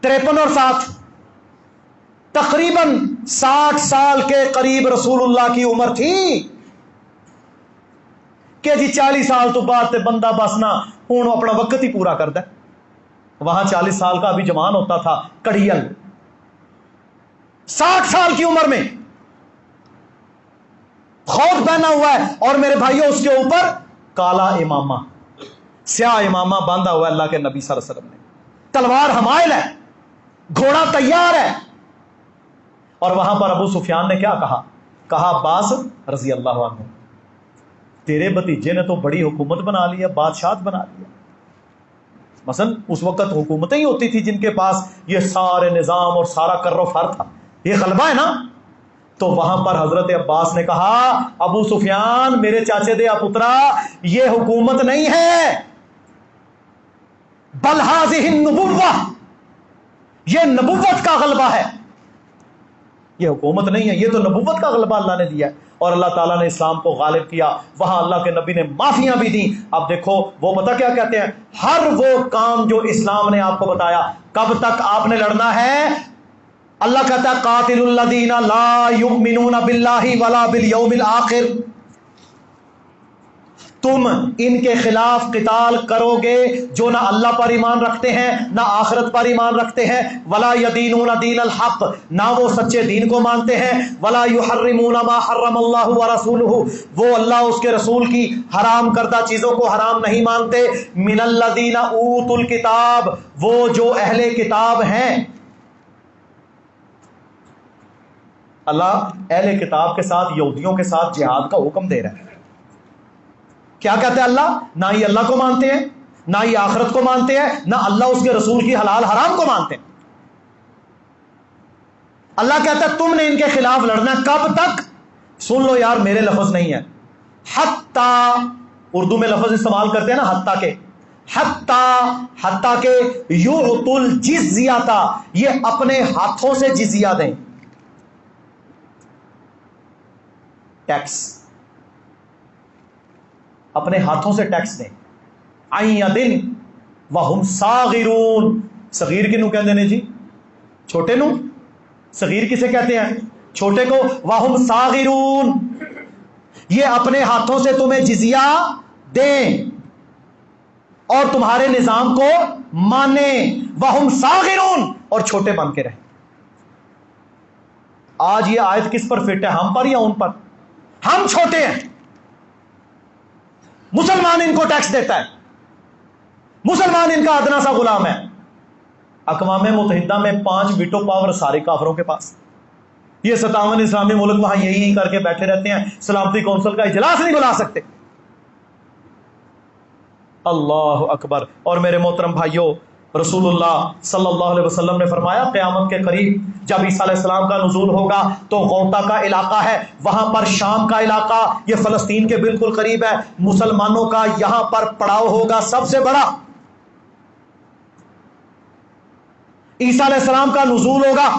53 اور 7 تقریباً 60 سال کے قریب رسول اللہ کی عمر تھی. کہ جی 40 سال تو بعد تے بندہ بس نہ ہوں اپنا وقت ہی پورا کرتا ہے. وہاں 40 سال کا ابھی جوان ہوتا تھا کڑیل. 60 سال کی عمر میں خود پہنا ہوا ہے, اور میرے بھائیوں اس کے اوپر کالا امامہ, سیاہ امامہ باندھا ہوا ہے اللہ کے نبی صلی اللہ علیہ وسلم نے. تلوار حمائل ہے, گھوڑا تیار ہے. اور وہاں پر ابو سفیان نے کیا کہا؟ کہا عباس رضی اللہ عنہ, تیرے بھتیجے نے تو بڑی حکومت بنا لیا, بادشاہت بنا لیا. مثلا اس وقت حکومتیں ہی ہوتی تھی جن کے پاس یہ سارے نظام اور سارا کر و فر تھا, یہ غلبہ ہے نا. تو وہاں پر حضرت عباس نے کہا ابو سفیان میرے چاچے دے پترا, یہ حکومت نہیں ہے, بل ہذہ النبوہ, یہ نبوت کا غلبہ ہے, یہ حکومت نہیں ہے, یہ تو نبوت کا غلبہ اللہ نے دیا ہے. اور اللہ تعالیٰ نے اسلام کو غالب کیا. وہاں اللہ کے نبی نے معافیاں بھی دیں. اب دیکھو وہ پتہ کیا کہتے ہیں, ہر وہ کام جو اسلام نے آپ کو بتایا, کب تک آپ نے لڑنا ہے؟ اللہ کہتا ہے قاتل الذین لا یؤمنون باللہ ولا بالیوم الآخر, تم ان کے خلاف قتال کرو گے جو نہ اللہ پر ایمان رکھتے ہیں نہ آخرت پر ایمان رکھتے ہیں، ولا یدینون دین الحق، نہ وہ سچے دین کو مانتے ہیں، ولا یحرمون ما حرم اللہ ورسولہ، وہ اللہ اس کے رسول کی حرام کردہ چیزوں کو حرام نہیں مانتے، من الذین اوتوا الکتاب، وہ جو اہل کتاب ہیں۔ اللہ اہل کتاب کے ساتھ یہودیوں کے ساتھ جہاد کا حکم دے رہا ہے۔ کیا کہتے ہیں اللہ؟ نہ ہی اللہ کو مانتے ہیں، نہ ہی آخرت کو مانتے ہیں، نہ اللہ اس کے رسول کی حلال حرام کو مانتے ہیں۔ اللہ کہتا ہے تم نے ان کے خلاف لڑنا، کب تک؟ سن لو یار، میرے لفظ نہیں ہے، حتیٰ، اردو میں لفظ استعمال کرتے ہیں نا حتیٰ کے، حتیٰ کہ یعطوا الجزیۃ، یہ اپنے ہاتھوں سے جزیہ دیں، ٹیکس، اپنے ہاتھوں سے ٹیکس دیں، عن یدن وہم صاغرون، صغیر کنوں کہتے ہیں جی؟ چھوٹے نو، صغیر کسے کہتے ہیں؟ چھوٹے کو، وہم صاغرون، یہ اپنے ہاتھوں سے تمہیں جزیہ دیں اور تمہارے نظام کو مانیں، وہم صاغرون، اور چھوٹے بن کے رہیں۔ آج یہ آیت کس پر فٹ ہے، ہم پر یا ان پر؟ ہم چھوٹے ہیں، مسلمان ان کو ٹیکس دیتا ہے، مسلمان ان کا ادنا سا غلام ہے۔ اقوام متحدہ میں 5 ویٹو پاور سارے کافروں کے پاس، یہ 57 اسلامی ملک وہاں یہی کر کے بیٹھے رہتے ہیں، سلامتی کونسل کا اجلاس نہیں بلا سکتے۔ اللہ اکبر۔ اور میرے محترم بھائیوں، رسول اللہ صلی اللہ علیہ وسلم نے فرمایا قیامت کے قریب جب عیسیٰ علیہ السلام کا نزول ہوگا تو غوطہ کا علاقہ ہے، وہاں پر شام کا علاقہ، یہ فلسطین کے بالکل قریب ہے، مسلمانوں کا یہاں پر پڑاؤ ہوگا سب سے بڑا۔ عیسیٰ علیہ السلام کا نزول ہوگا،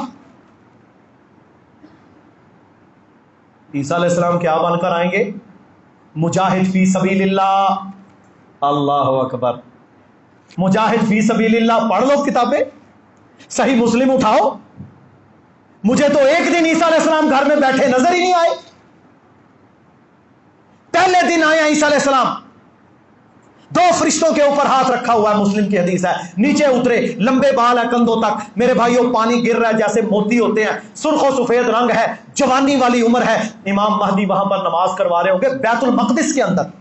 عیسیٰ علیہ السلام کیا بن کر آئیں گے؟ مجاہد فی سبیل اللہ۔ اللہ اکبر۔ مجاہد فی سبیل اللہ، پڑھ لو کتابیں، صحیح مسلم اٹھاؤ، مجھے تو ایک دن عیسیٰ علیہ السلام گھر میں بیٹھے نظر ہی نہیں آئے۔ پہلے دن آئے عیسیٰ علیہ السلام، 2 فرشتوں کے اوپر ہاتھ رکھا ہوا ہے، مسلم کی حدیث ہے، نیچے اترے، لمبے بال ہے کندھوں تک، میرے بھائیوں پانی گر رہا ہے جیسے موتی ہوتے ہیں، سرخ و سفید رنگ ہے، جوانی والی عمر ہے، امام مہدی وہاں پر نماز کروا رہے ہوں گے بیت المقدس کے اندر۔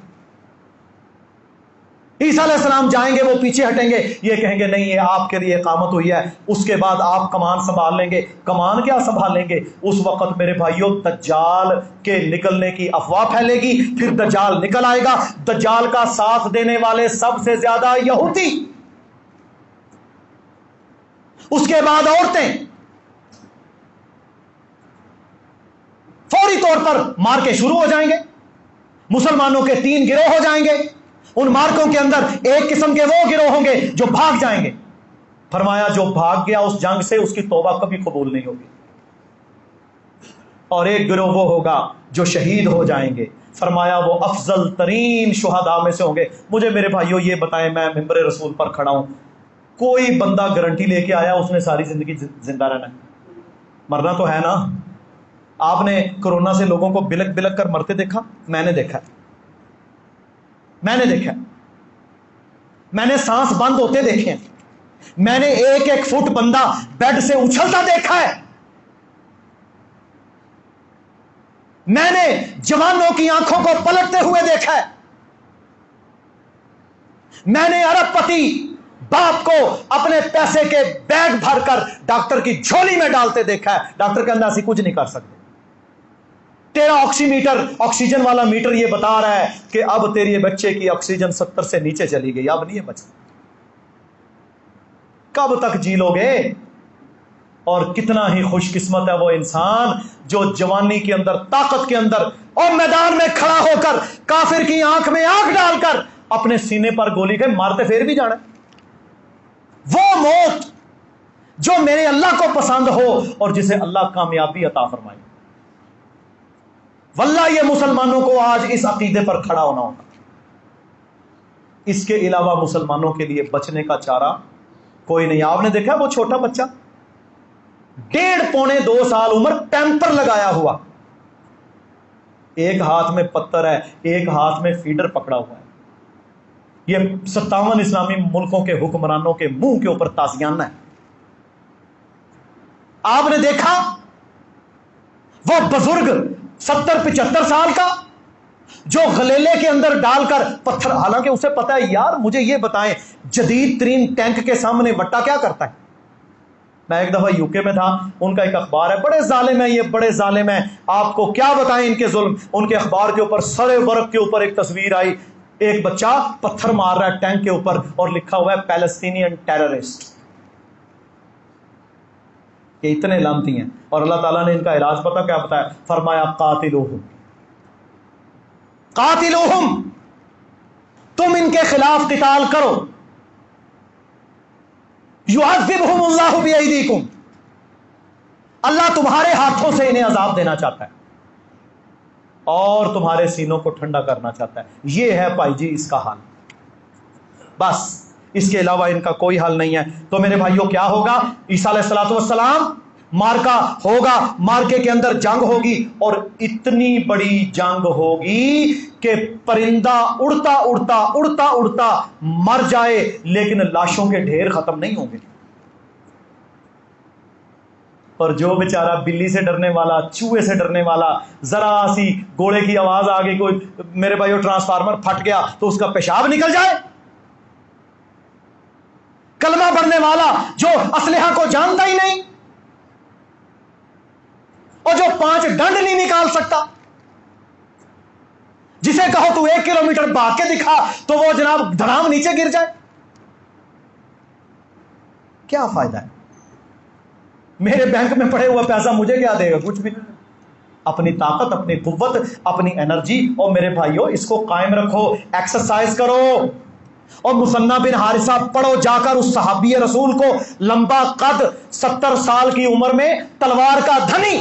عیسیٰ علیہ السلام جائیں گے، وہ پیچھے ہٹیں گے، یہ کہیں گے نہیں یہ آپ کے لیے اقامت ہوئی ہے، اس کے بعد آپ کمان سنبھال لیں گے۔ کمان کیا سنبھال لیں گے؟ اس وقت میرے بھائیوں دجال کے نکلنے کی افواہ پھیلے گی، پھر دجال نکل آئے گا، دجال کا ساتھ دینے والے سب سے زیادہ یہودی، اس کے بعد عورتیں، فوری طور پر مارکے شروع ہو جائیں گے، مسلمانوں کے 3 گروہ ہو جائیں گے، ان مارکوں کے اندر ایک قسم کے وہ گروہ ہوں گے جو بھاگ جائیں گے۔ فرمایا جو بھاگ گیا اس جنگ سے اس کی توبہ کبھی قبول نہیں ہوگی، اور ایک گروہ وہ ہوگا جو شہید ہو جائیں گے۔ فرمایا وہ افضل ترین شہداء میں سے ہوں گے۔ مجھے میرے بھائیوں یہ بتائیں، میں ممبر رسول پر کھڑا ہوں، کوئی بندہ گارنٹی لے کے آیا اس نے ساری زندگی زندہ رہنا ہے؟ مرنا تو ہے نا۔ آپ نے کرونا سے لوگوں کو بلک بلک کر مرتے دیکھا؟ میں نے دیکھا ہے، میں نے دیکھا، میں نے سانس بند ہوتے دیکھے ہیں، میں نے 1-1 فٹ بندہ بیڈ سے اچھلتا دیکھا ہے، میں نے جوانوں کی آنکھوں کو پلٹتے ہوئے دیکھا ہے، میں نے ارب پتی باپ کو اپنے پیسے کے بیگ بھر کر ڈاکٹر کی جھولی میں ڈالتے دیکھا ہے۔ ڈاکٹر کہنا ایسی کچھ نہیں کر سکتے، تیرا آکسی میٹر، آکسیجن والا میٹر یہ بتا رہا ہے کہ اب تیری بچے کی آکسیجن 70 سے نیچے چلی گئی، اب نہیں ہے بچہ۔ کب تک جی لو گے؟ اور کتنا ہی خوش قسمت ہے وہ انسان جو جوانی کے اندر، طاقت کے اندر، اور میدان میں کھڑا ہو کر کافر کی آنکھ میں آنکھ ڈال کر اپنے سینے پر گولی کے مارتے پھر بھی جانا۔ وہ موت جو میرے اللہ کو پسند ہو اور جسے اللہ کامیابی عطا فرمائے۔ واللہ یہ مسلمانوں کو آج اس عقیدے پر کھڑا ہونا ہوگا۔ اس کے علاوہ مسلمانوں کے لیے بچنے کا چارہ کوئی نہیں۔ آپ نے دیکھا وہ چھوٹا بچہ 1.5 پونے 2 سال عمر، ٹیمپر لگایا ہوا، ایک ہاتھ میں پتھر ہے، ایک ہاتھ میں فیڈر پکڑا ہوا ہے. یہ 57 اسلامی ملکوں کے حکمرانوں کے منہ کے اوپر تازیانہ ہے. آپ نے دیکھا وہ بزرگ 70-75 سال کا جو غلیلے کے اندر ڈال کر پتھر، حالانکہ اسے پتا ہے یار مجھے یہ بتائیں جدید ترین ٹینک کے سامنے وٹا کیا کرتا ہے. میں ایک دفعہ یو کے میں تھا، ان کا ایک اخبار ہے، بڑے ظالم ہیں یہ، بڑے ظالم ہیں، آپ کو کیا بتائیں ان کے ظلم. ان کے اخبار کے اوپر سڑے برق کے اوپر ایک تصویر آئی، ایک بچہ پتھر مار رہا ہے ٹینک کے اوپر اور لکھا ہوا ہے پیلسٹینین ٹیررسٹ. یہ اتنے لعنتی ہیں. اور اللہ تعالیٰ نے ان کا علاج پتہ کیا بتایا؟ فرمایا قاتلوہم، قاتلوہم، تم ان کے خلاف قتال کرو، یعذبہم اللہ بایدیکم، اللہ تمہارے ہاتھوں سے انہیں عذاب دینا چاہتا ہے اور تمہارے سینوں کو ٹھنڈا کرنا چاہتا ہے. یہ ہے بھائی جی اس کا حال، بس اس کے علاوہ ان کا کوئی حل نہیں ہے. تو میرے بھائیوں کیا ہوگا؟ عیسیٰ علیہ الصلوۃ والسلام، مارکا ہوگا، مارکے کے اندر جنگ ہوگی اور اتنی بڑی جنگ ہوگی کہ پرندہ اڑتا اڑتا اڑتا اڑتا مر جائے لیکن لاشوں کے ڈھیر ختم نہیں ہوں گے. اور جو بیچارہ بلی سے ڈرنے والا، چوہے سے ڈرنے والا، ذرا سی گھوڑے کی آواز آ گئی، کوئی میرے بھائیو ٹرانسفارمر پھٹ گیا تو اس کا پیشاب نکل جائے، کلمہ پڑھنے والا جو اسلحہ کو جانتا ہی نہیں اور جو 5 ڈنڈ نہیں نکال سکتا، جسے کہو تو 1 کلومیٹر بھاگ کے دکھا تو وہ جناب دھڑام نیچے گر جائے، کیا فائدہ ہے؟ میرے بینک میں پڑے ہوا پیسہ مجھے کیا دے گا؟ کچھ بھی نہیں. اپنی طاقت، اپنی قوت، اپنی انرجی، اور میرے بھائیوں اس کو قائم رکھو، ایکسرسائز کرو. اور مثنى بن حارثہ پڑھو جا کر اس صحابی رسول کو، لمبا قد، 70 سال کی عمر میں تلوار کا دھنی،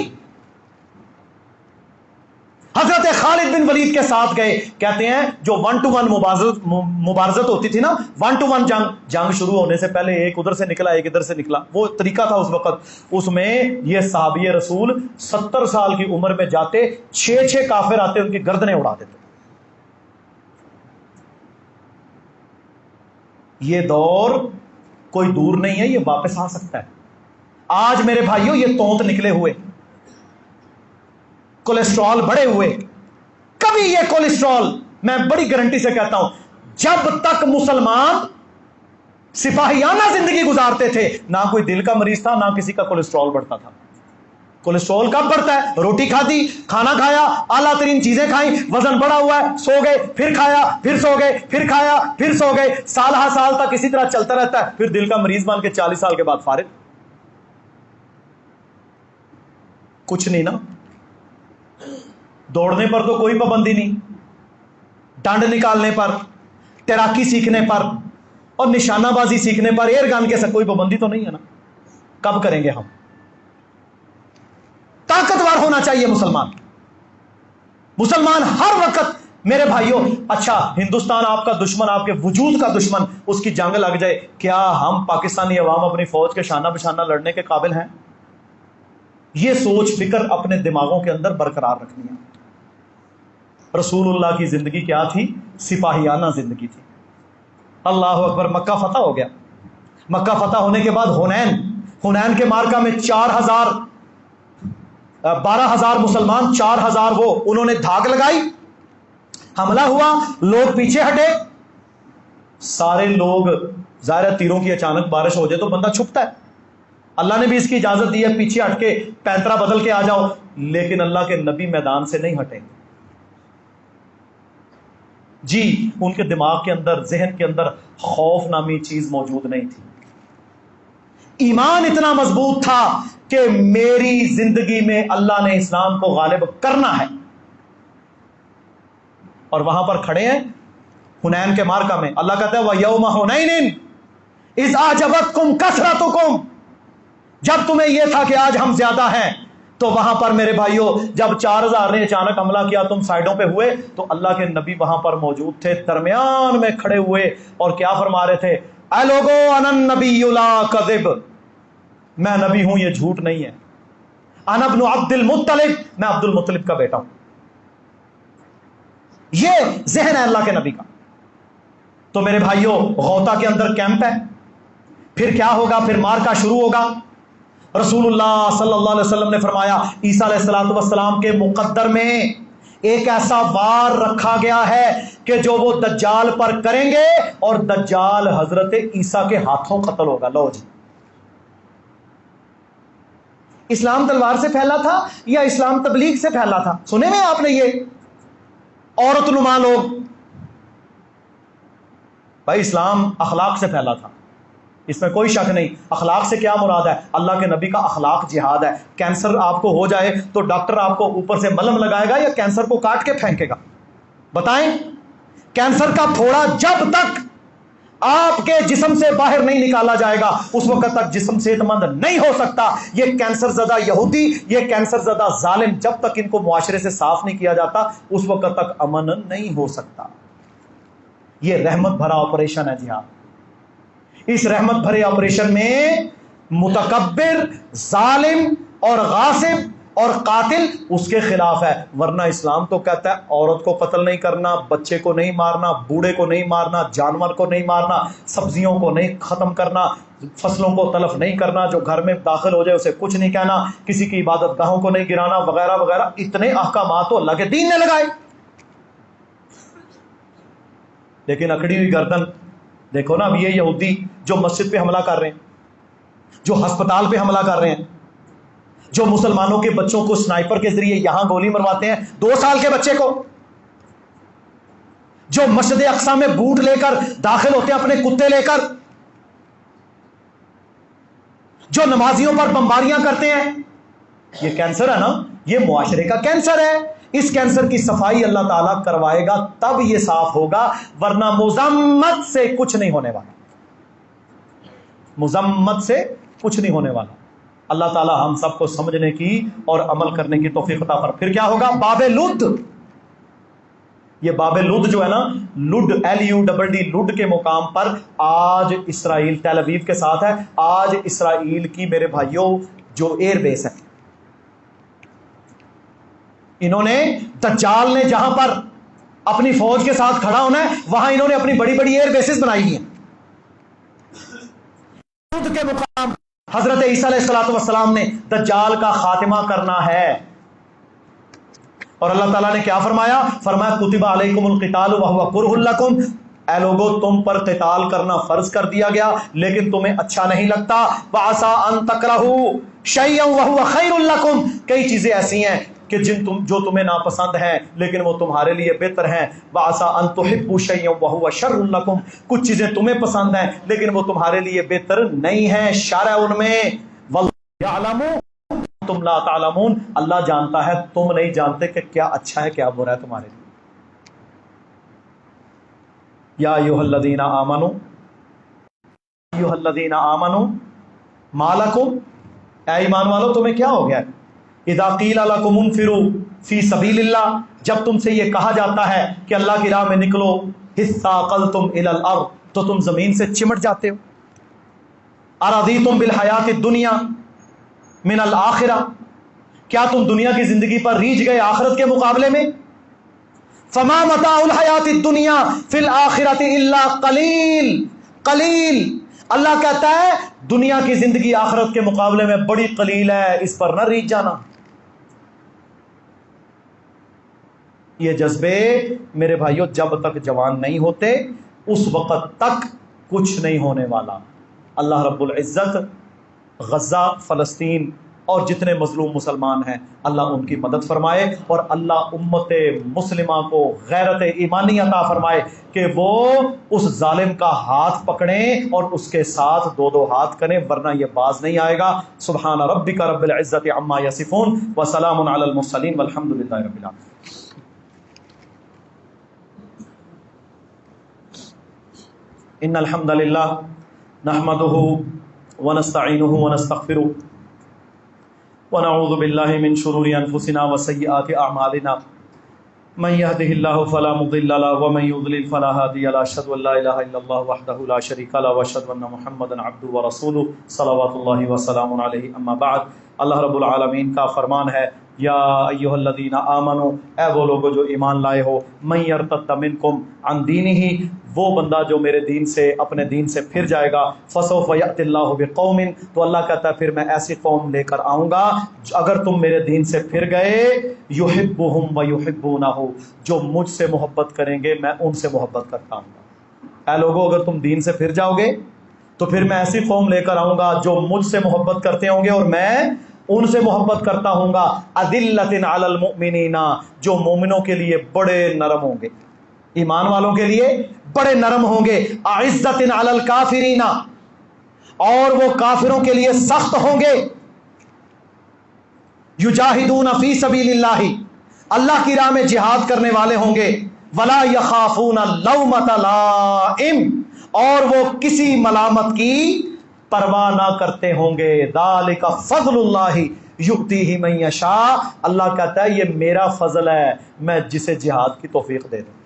حضرت خالد بن ولید کے ساتھ گئے. کہتے ہیں جو 1 to 1 مبارزت ہوتی تھی نا، 1 to 1 جنگ شروع ہونے سے پہلے ایک ادھر سے نکلا ایک ادھر سے نکلا، وہ طریقہ تھا اس وقت. اس میں یہ صحابی رسول 70 سال کی عمر میں جاتے، 6 کافر آتے ان کی گردنیں اڑا دیتے. یہ دور کوئی دور نہیں ہے، یہ واپس آ سکتا ہے. آج میرے بھائیوں یہ تونت نکلے ہوئے، کولیسٹرول بڑھے ہوئے، کبھی یہ کولیسٹرول، میں بڑی گارنٹی سے کہتا ہوں، جب تک مسلمان سپاہیانہ زندگی گزارتے تھے نہ کوئی دل کا مریض تھا، نہ کسی کا کولیسٹرول بڑھتا تھا. کولیسٹرول کب بڑھتا ہے؟ روٹی کھاتی، کھانا کھایا، اعلیٰ ترین چیزیں کھائیں، وزن بڑھا ہوا ہے، سو گئے، پھر کھایا، پھر سو گئے، پھر کھایا، پھر سو گئے، سال ہر سال تک اسی طرح چلتا رہتا ہے، پھر دل کا مریض بن کے 40 سال کے بعد فارغ. کچھ نہیں نا. دوڑنے پر تو کوئی پابندی نہیں، ڈانڈ نکالنے پر، تیراکی سیکھنے پر اور نشانہ بازی سیکھنے پر، ایئر گن کے ساتھ کوئی پابندی تو نہیں ہے نا. کب کریں گے ہم؟ طاقتور ہونا چاہیے مسلمان. مسلمان ہر وقت میرے بھائیوں، اچھا ہندوستان آپ کا دشمن، آپ کے وجود کا دشمن، اس کی جنگ لگ جائے، کیا ہم پاکستانی عوام اپنی فوج کے شانہ بشانہ لڑنے کے قابل ہیں؟ یہ سوچ فکر اپنے دماغوں کے اندر برقرار رکھنی ہے. رسول اللہ کی زندگی کیا تھی؟ سپاہیانہ زندگی تھی. اللہ اکبر. مکہ فتح ہو گیا. مکہ فتح ہونے کے بعد حنین کے مارکہ میں 12,000 مسلمان، 4,000 وہ، انہوں نے دھاگ لگائی، حملہ ہوا، لوگ پیچھے ہٹے. سارے لوگ، ظاہر تیروں کی اچانک بارش ہو جائے تو بندہ چھپتا ہے، اللہ نے بھی اس کی اجازت دی ہے پیچھے ہٹ کے پینترا بدل کے آ جاؤ، لیکن اللہ کے نبی میدان سے نہیں ہٹے. جی ان کے دماغ کے اندر، ذہن کے اندر خوف نامی چیز موجود نہیں تھی. ایمان اتنا مضبوط تھا کہ میری زندگی میں اللہ نے اسلام کو غالب کرنا ہے. اور وہاں پر کھڑے ہیں حنین کے مارکہ میں. اللہ کہتا ہے وَيَوْمَ حُنَيْنٍ إِذْ أَعْجَبَتْكُمْ كَثْرَتُكُمْ، جب تمہیں یہ تھا کہ آج ہم زیادہ ہیں، تو وہاں پر میرے بھائیوں جب 4,000 نے اچانک حملہ کیا، تم سائڈوں پہ ہوئے، تو اللہ کے نبی وہاں پر موجود تھے، درمیان میں کھڑے ہوئے اور کیا فرما رہے تھے؟ اے لوگو انا النبی لا کذب، میں نبی ہوں، یہ جھوٹ نہیں ہے. انا ابن عبد المطلب، میں عبد المطلب کا بیٹا ہوں. یہ ذہن ہے اللہ کے نبی کا. تو میرے بھائیوں غوطہ کے اندر کیمپ ہے، پھر کیا ہوگا؟ پھر مارکا شروع ہوگا. رسول اللہ صلی اللہ علیہ وسلم نے فرمایا عیسیٰ علیہ السلام کے مقدر میں ایک ایسا وار رکھا گیا ہے کہ جو وہ دجال پر کریں گے اور دجال حضرت عیسیٰ کے ہاتھوں قتل ہوگا. لو جی، اسلام تلوار سے پھیلا تھا یا اسلام تبلیغ سے پھیلا تھا؟ سنے میں آپ نے یہ عورت نما لوگ؟ بھائی اسلام اخلاق سے پھیلا تھا، اس میں کوئی شک نہیں. اخلاق سے کیا مراد ہے؟ اللہ کے نبی کا اخلاق جہاد ہے. کینسر آپ کو ہو جائے تو ڈاکٹر آپ کو اوپر سے ملم لگائے گا یا کینسر کو کاٹ کے پھینکے گا؟ بتائیں. کینسر کا پھوڑا جب تک آپ کے جسم سے باہر نہیں نکالا جائے گا اس وقت تک جسم صحت مند نہیں ہو سکتا. یہ کینسر زدہ یہودی، یہ کینسر زدہ ظالم، جب تک ان کو معاشرے سے صاف نہیں کیا جاتا اس وقت تک امن نہیں ہو سکتا. یہ رحمت بھرا آپریشن ہے. جی ہاں، اس رحمت بھرے آپریشن میں متکبر، ظالم اور غاصب اور قاتل اس کے خلاف ہے. ورنہ اسلام تو کہتا ہے عورت کو قتل نہیں کرنا، بچے کو نہیں مارنا، بوڑھے کو نہیں مارنا، جانور کو نہیں مارنا، سبزیوں کو نہیں ختم کرنا، فصلوں کو تلف نہیں کرنا، جو گھر میں داخل ہو جائے اسے کچھ نہیں کہنا، کسی کی عبادت گاہوں کو نہیں گرانا، وغیرہ وغیرہ. اتنے احکامات تو اللہ کے دین نے لگائے. لیکن اکڑی ہوئی گردن دیکھو نا. اب یہ یہودی جو مسجد پہ حملہ کر رہے ہیں، جو ہسپتال پہ حملہ کر رہے ہیں، جو مسلمانوں کے بچوں کو سنائپر کے ذریعے یہاں گولی مرواتے ہیں، 2 سال کے بچے کو، جو مسجد اقصی میں بوٹ لے کر داخل ہوتے ہیں اپنے کتے لے کر، جو نمازیوں پر بمباریاں کرتے ہیں. یہ کینسر ہے نا، یہ معاشرے کا کینسر ہے. اس کینسر کی صفائی اللہ تعالیٰ کروائے گا تب یہ صاف ہوگا، ورنہ مذمت سے کچھ نہیں ہونے والا. مذمت سے کچھ نہیں ہونے والا. اللہ تعالیٰ ہم سب کو سمجھنے کی اور عمل کرنے کی توفیق عطا فرمائے. پھر کیا ہوگا؟ باب لد. یہ باب لد جو ہے نا، لڈ LUDD لڈ کے مقام پر آج اسرائیل تیل اویو کے ساتھ ہے. آج اسرائیل کی میرے بھائیوں جو ایئر بیس ہے، انہوں نے دجال نے جہاں پر اپنی فوج کے ساتھ کھڑا ہونا ہے وہاں انہوں نے اپنی بڑی بڑی ایئر بیسز بنائی ہیں. لڈ کے مقام حضرت عیسیٰ علیہ السلام نے دجال کا خاتمہ کرنا ہے. اور اللہ تعالیٰ نے کیا فرمایا؟ فرمایا کتب علیکم القتال وہو کرہ لکم. اے لوگو تم پر قتال کرنا فرض کر دیا گیا لیکن تمہیں اچھا نہیں لگتا. وعسى ان تکرہوا شیئا وہو خیر لکم. کئی چیزیں ایسی ہیں کہ جو تمہیں ناپسند ہیں لیکن وہ تمہارے لیے بہتر ہیں. وعسى ان تحبوا شیئا وہو شر لکم. کچھ چیزیں تمہیں پسند ہیں لیکن وہ تمہارے لیے بہتر نہیں ہیں، شر ہے ان میں. واللہ یعلم تم لا تعلمون. اللہ جانتا ہے تم نہیں جانتے کہ کیا اچھا ہے کیا برا ہے تمہارے لیے. یا ایھا الذین آمنوا ایھا الذین آمنوا ما لکم. اے ایمان والو تمہیں کیا ہو گیا ہے؟ اذا قیل لکم انفروا فی سبیل اللہ. جب تم سے یہ کہا جاتا ہے کہ اللہ کی راہ میں نکلو، اثاقلتم الی الارض، تو تم زمین سے چمٹ جاتے ہو. ارضیتم بالحیات الدنیا من الآخرہ. کیا تم دنیا کی زندگی پر ریجھ گئے آخرت کے مقابلے میں؟ فما متاع الحیات الدنیا فی الآخرۃ الا قلیل. قلیل. اللہ کہتا ہے دنیا کی زندگی آخرت کے مقابلے میں بڑی قلیل ہے، اس پر نہ ریجھ جانا. یہ جذبے میرے بھائیوں جب تک جوان نہیں ہوتے اس وقت تک کچھ نہیں ہونے والا. اللہ رب العزت غزہ، فلسطین اور جتنے مظلوم مسلمان ہیں اللہ ان کی مدد فرمائے، اور اللہ امت مسلمہ کو غیرت ایمانی عطا فرمائے کہ وہ اس ظالم کا ہاتھ پکڑیں اور اس کے ساتھ 2 ہاتھ کریں، ورنہ یہ باز نہیں آئے گا. سبحان ربک رب العزت عما یصفون وسلام علی المرسلین والحمد للہ رب العالمین. ان الحمد للہ نحمده ونستعینه ونستغفره ونعوذ باللہ من شرور انفسنا وسیئات اعمالنا. من يهده الله فلا مضل له ومن يضلل فلا هادي له. اشهد ان لا اله الا الله وحده لا شريك له واشهد ان محمدا عبده ورسوله صلوات اللہ وسلام علیہ. اما بعد. اللہ رب العالمین کا فرمان ہے یا ایھا الذین آمنو، اے وہ لوگو جو ایمان لائے ہو، من یرتد منکم عن دینہ، وہ بندہ جو میرے دین سے اپنے دین سے پھر جائے گا، فسوف یأتی اللہ بقوم، تو اللہ کہتا ہے پھر میں ایسی قوم لے کر آؤں گا اگر تم میرے دین سے پھر گئے، یحبہم ویحبونہ، جو مجھ سے محبت کریں گے میں ان سے محبت کرتا ہوں گا۔ اے لوگو اگر تم دین سے پھر جاؤ گے تو پھر میں ایسی قوم لے کر آؤں گا جو مجھ سے محبت کرتے ہوں گے اور میں ان سے محبت کرتا ہوں گا۔ اذلۃ علی المؤمنین، جو مومنوں کے لیے بڑے نرم ہوں گے، ایمان والوں کے لیے بڑے نرم ہوں گے۔ اعزۃ علی الکافرین، اور وہ کافروں کے لیے سخت ہوں گے۔ یجاہدون فی سبیل اللہ، اللہ کی راہ میں جہاد کرنے والے ہوں گے۔ ولا یخافون لومۃ لائم، اور وہ کسی ملامت کی پرواہ نہ کرتے ہوں گے۔ ذالک فضل اللہ یؤتیہ من یشاء، اللہ کہتا ہے یہ میرا فضل ہے، میں جسے جہاد کی توفیق دے دوں۔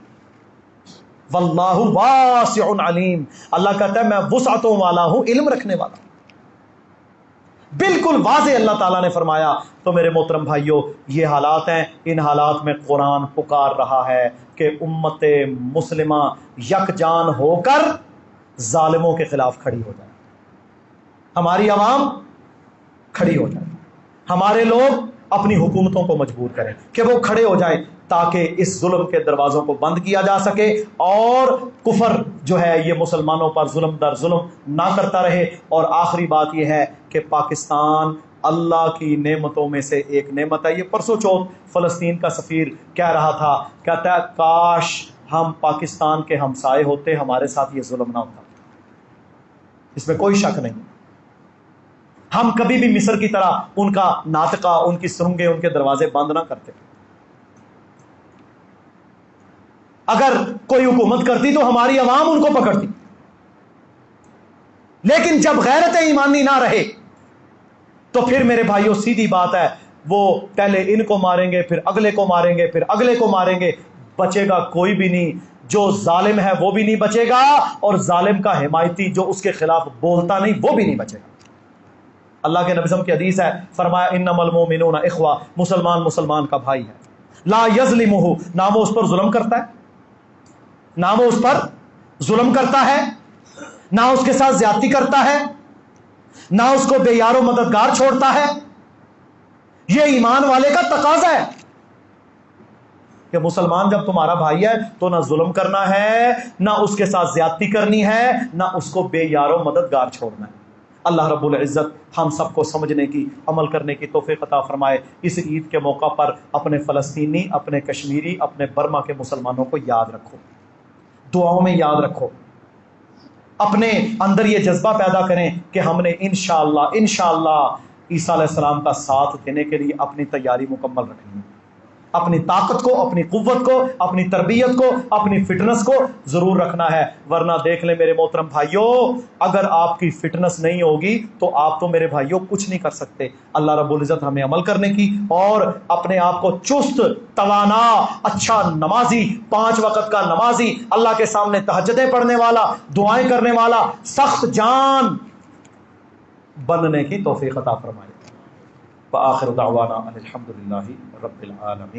واللہ واسع علیم، اللہ کہتا ہے میں وسعتوں والا ہوں، علم رکھنے والا ہوں۔ بالکل واضح اللہ تعالیٰ نے فرمایا۔ تو میرے محترم بھائیوں، یہ حالات ہیں، ان حالات میں قرآن پکار رہا ہے کہ امت مسلمہ یکجان ہو کر ظالموں کے خلاف کھڑی ہو جائے، ہماری عوام کھڑی ہو جائے، ہمارے لوگ اپنی حکومتوں کو مجبور کریں کہ وہ کھڑے ہو جائیں تاکہ اس ظلم کے دروازوں کو بند کیا جا سکے اور کفر جو ہے یہ مسلمانوں پر ظلم در ظلم نہ کرتا رہے۔ اور آخری بات یہ ہے کہ پاکستان اللہ کی نعمتوں میں سے ایک نعمت ہے۔ یہ پرسوں چوتھ فلسطین کا سفیر کہہ رہا تھا، کہتا ہے کاش ہم پاکستان کے ہمسائے ہوتے، ہمارے ساتھ یہ ظلم نہ ہوتا۔ اس میں کوئی شک نہیں، ہم کبھی بھی مصر کی طرح ان کا ناطقہ، ان کی سرنگیں، ان کے دروازے بند نہ کرتے۔ اگر کوئی حکومت کرتی تو ہماری عوام ان کو پکڑتی، لیکن جب غیرت ایمانی نہ رہے تو پھر میرے بھائیوں سیدھی بات ہے، وہ پہلے ان کو ماریں گے، پھر اگلے کو ماریں گے، پھر اگلے کو ماریں گے، بچے گا کوئی بھی نہیں۔ جو ظالم ہے وہ بھی نہیں بچے گا، اور ظالم کا حمایتی جو اس کے خلاف بولتا نہیں وہ بھی نہیں بچے گا۔ اللہ کے نبی کی حدیث ہے، فرمایا انما المؤمنون اخوہ، مسلمان کا بھائی ہے۔ لا یظلمہ، نہ وہ اس پر ظلم کرتا ہے، نہ وہ اس پر ظلم کرتا ہے، نہ اس کے ساتھ زیادتی کرتا ہے، نہ اس کو بے یار و مددگار چھوڑتا ہے۔ یہ ایمان والے کا تقاضا ہے کہ مسلمان جب تمہارا بھائی ہے تو نہ ظلم کرنا ہے، نہ اس کے ساتھ زیادتی کرنی ہے، نہ اس کو بے یار و مددگار چھوڑنا ہے۔ اللہ رب العزت ہم سب کو سمجھنے کی، عمل کرنے کی توفیق عطا فرمائے۔ اس عید کے موقع پر اپنے فلسطینی، اپنے کشمیری، اپنے برما کے مسلمانوں کو یاد رکھو، دعاؤں میں یاد رکھو، اپنے اندر یہ جذبہ پیدا کریں کہ ہم نے انشاءاللہ عیسیٰ علیہ السلام کا ساتھ دینے کے لیے اپنی تیاری مکمل رکھنی ہے۔ اپنی طاقت کو، اپنی قوت کو، اپنی تربیت کو، اپنی فٹنس کو ضرور رکھنا ہے، ورنہ دیکھ لیں میرے محترم بھائیوں، اگر آپ کی فٹنس نہیں ہوگی تو آپ تو میرے بھائیوں کچھ نہیں کر سکتے۔ اللہ رب العزت ہمیں عمل کرنے کی اور اپنے آپ کو چست، توانا، اچھا نمازی، 5 وقت کا نمازی، اللہ کے سامنے تہجدیں پڑھنے والا، دعائیں کرنے والا، سخت جان بننے کی توفیق عطا فرمائے۔ وآخر دعوانا الحمدللہ رب العالمین۔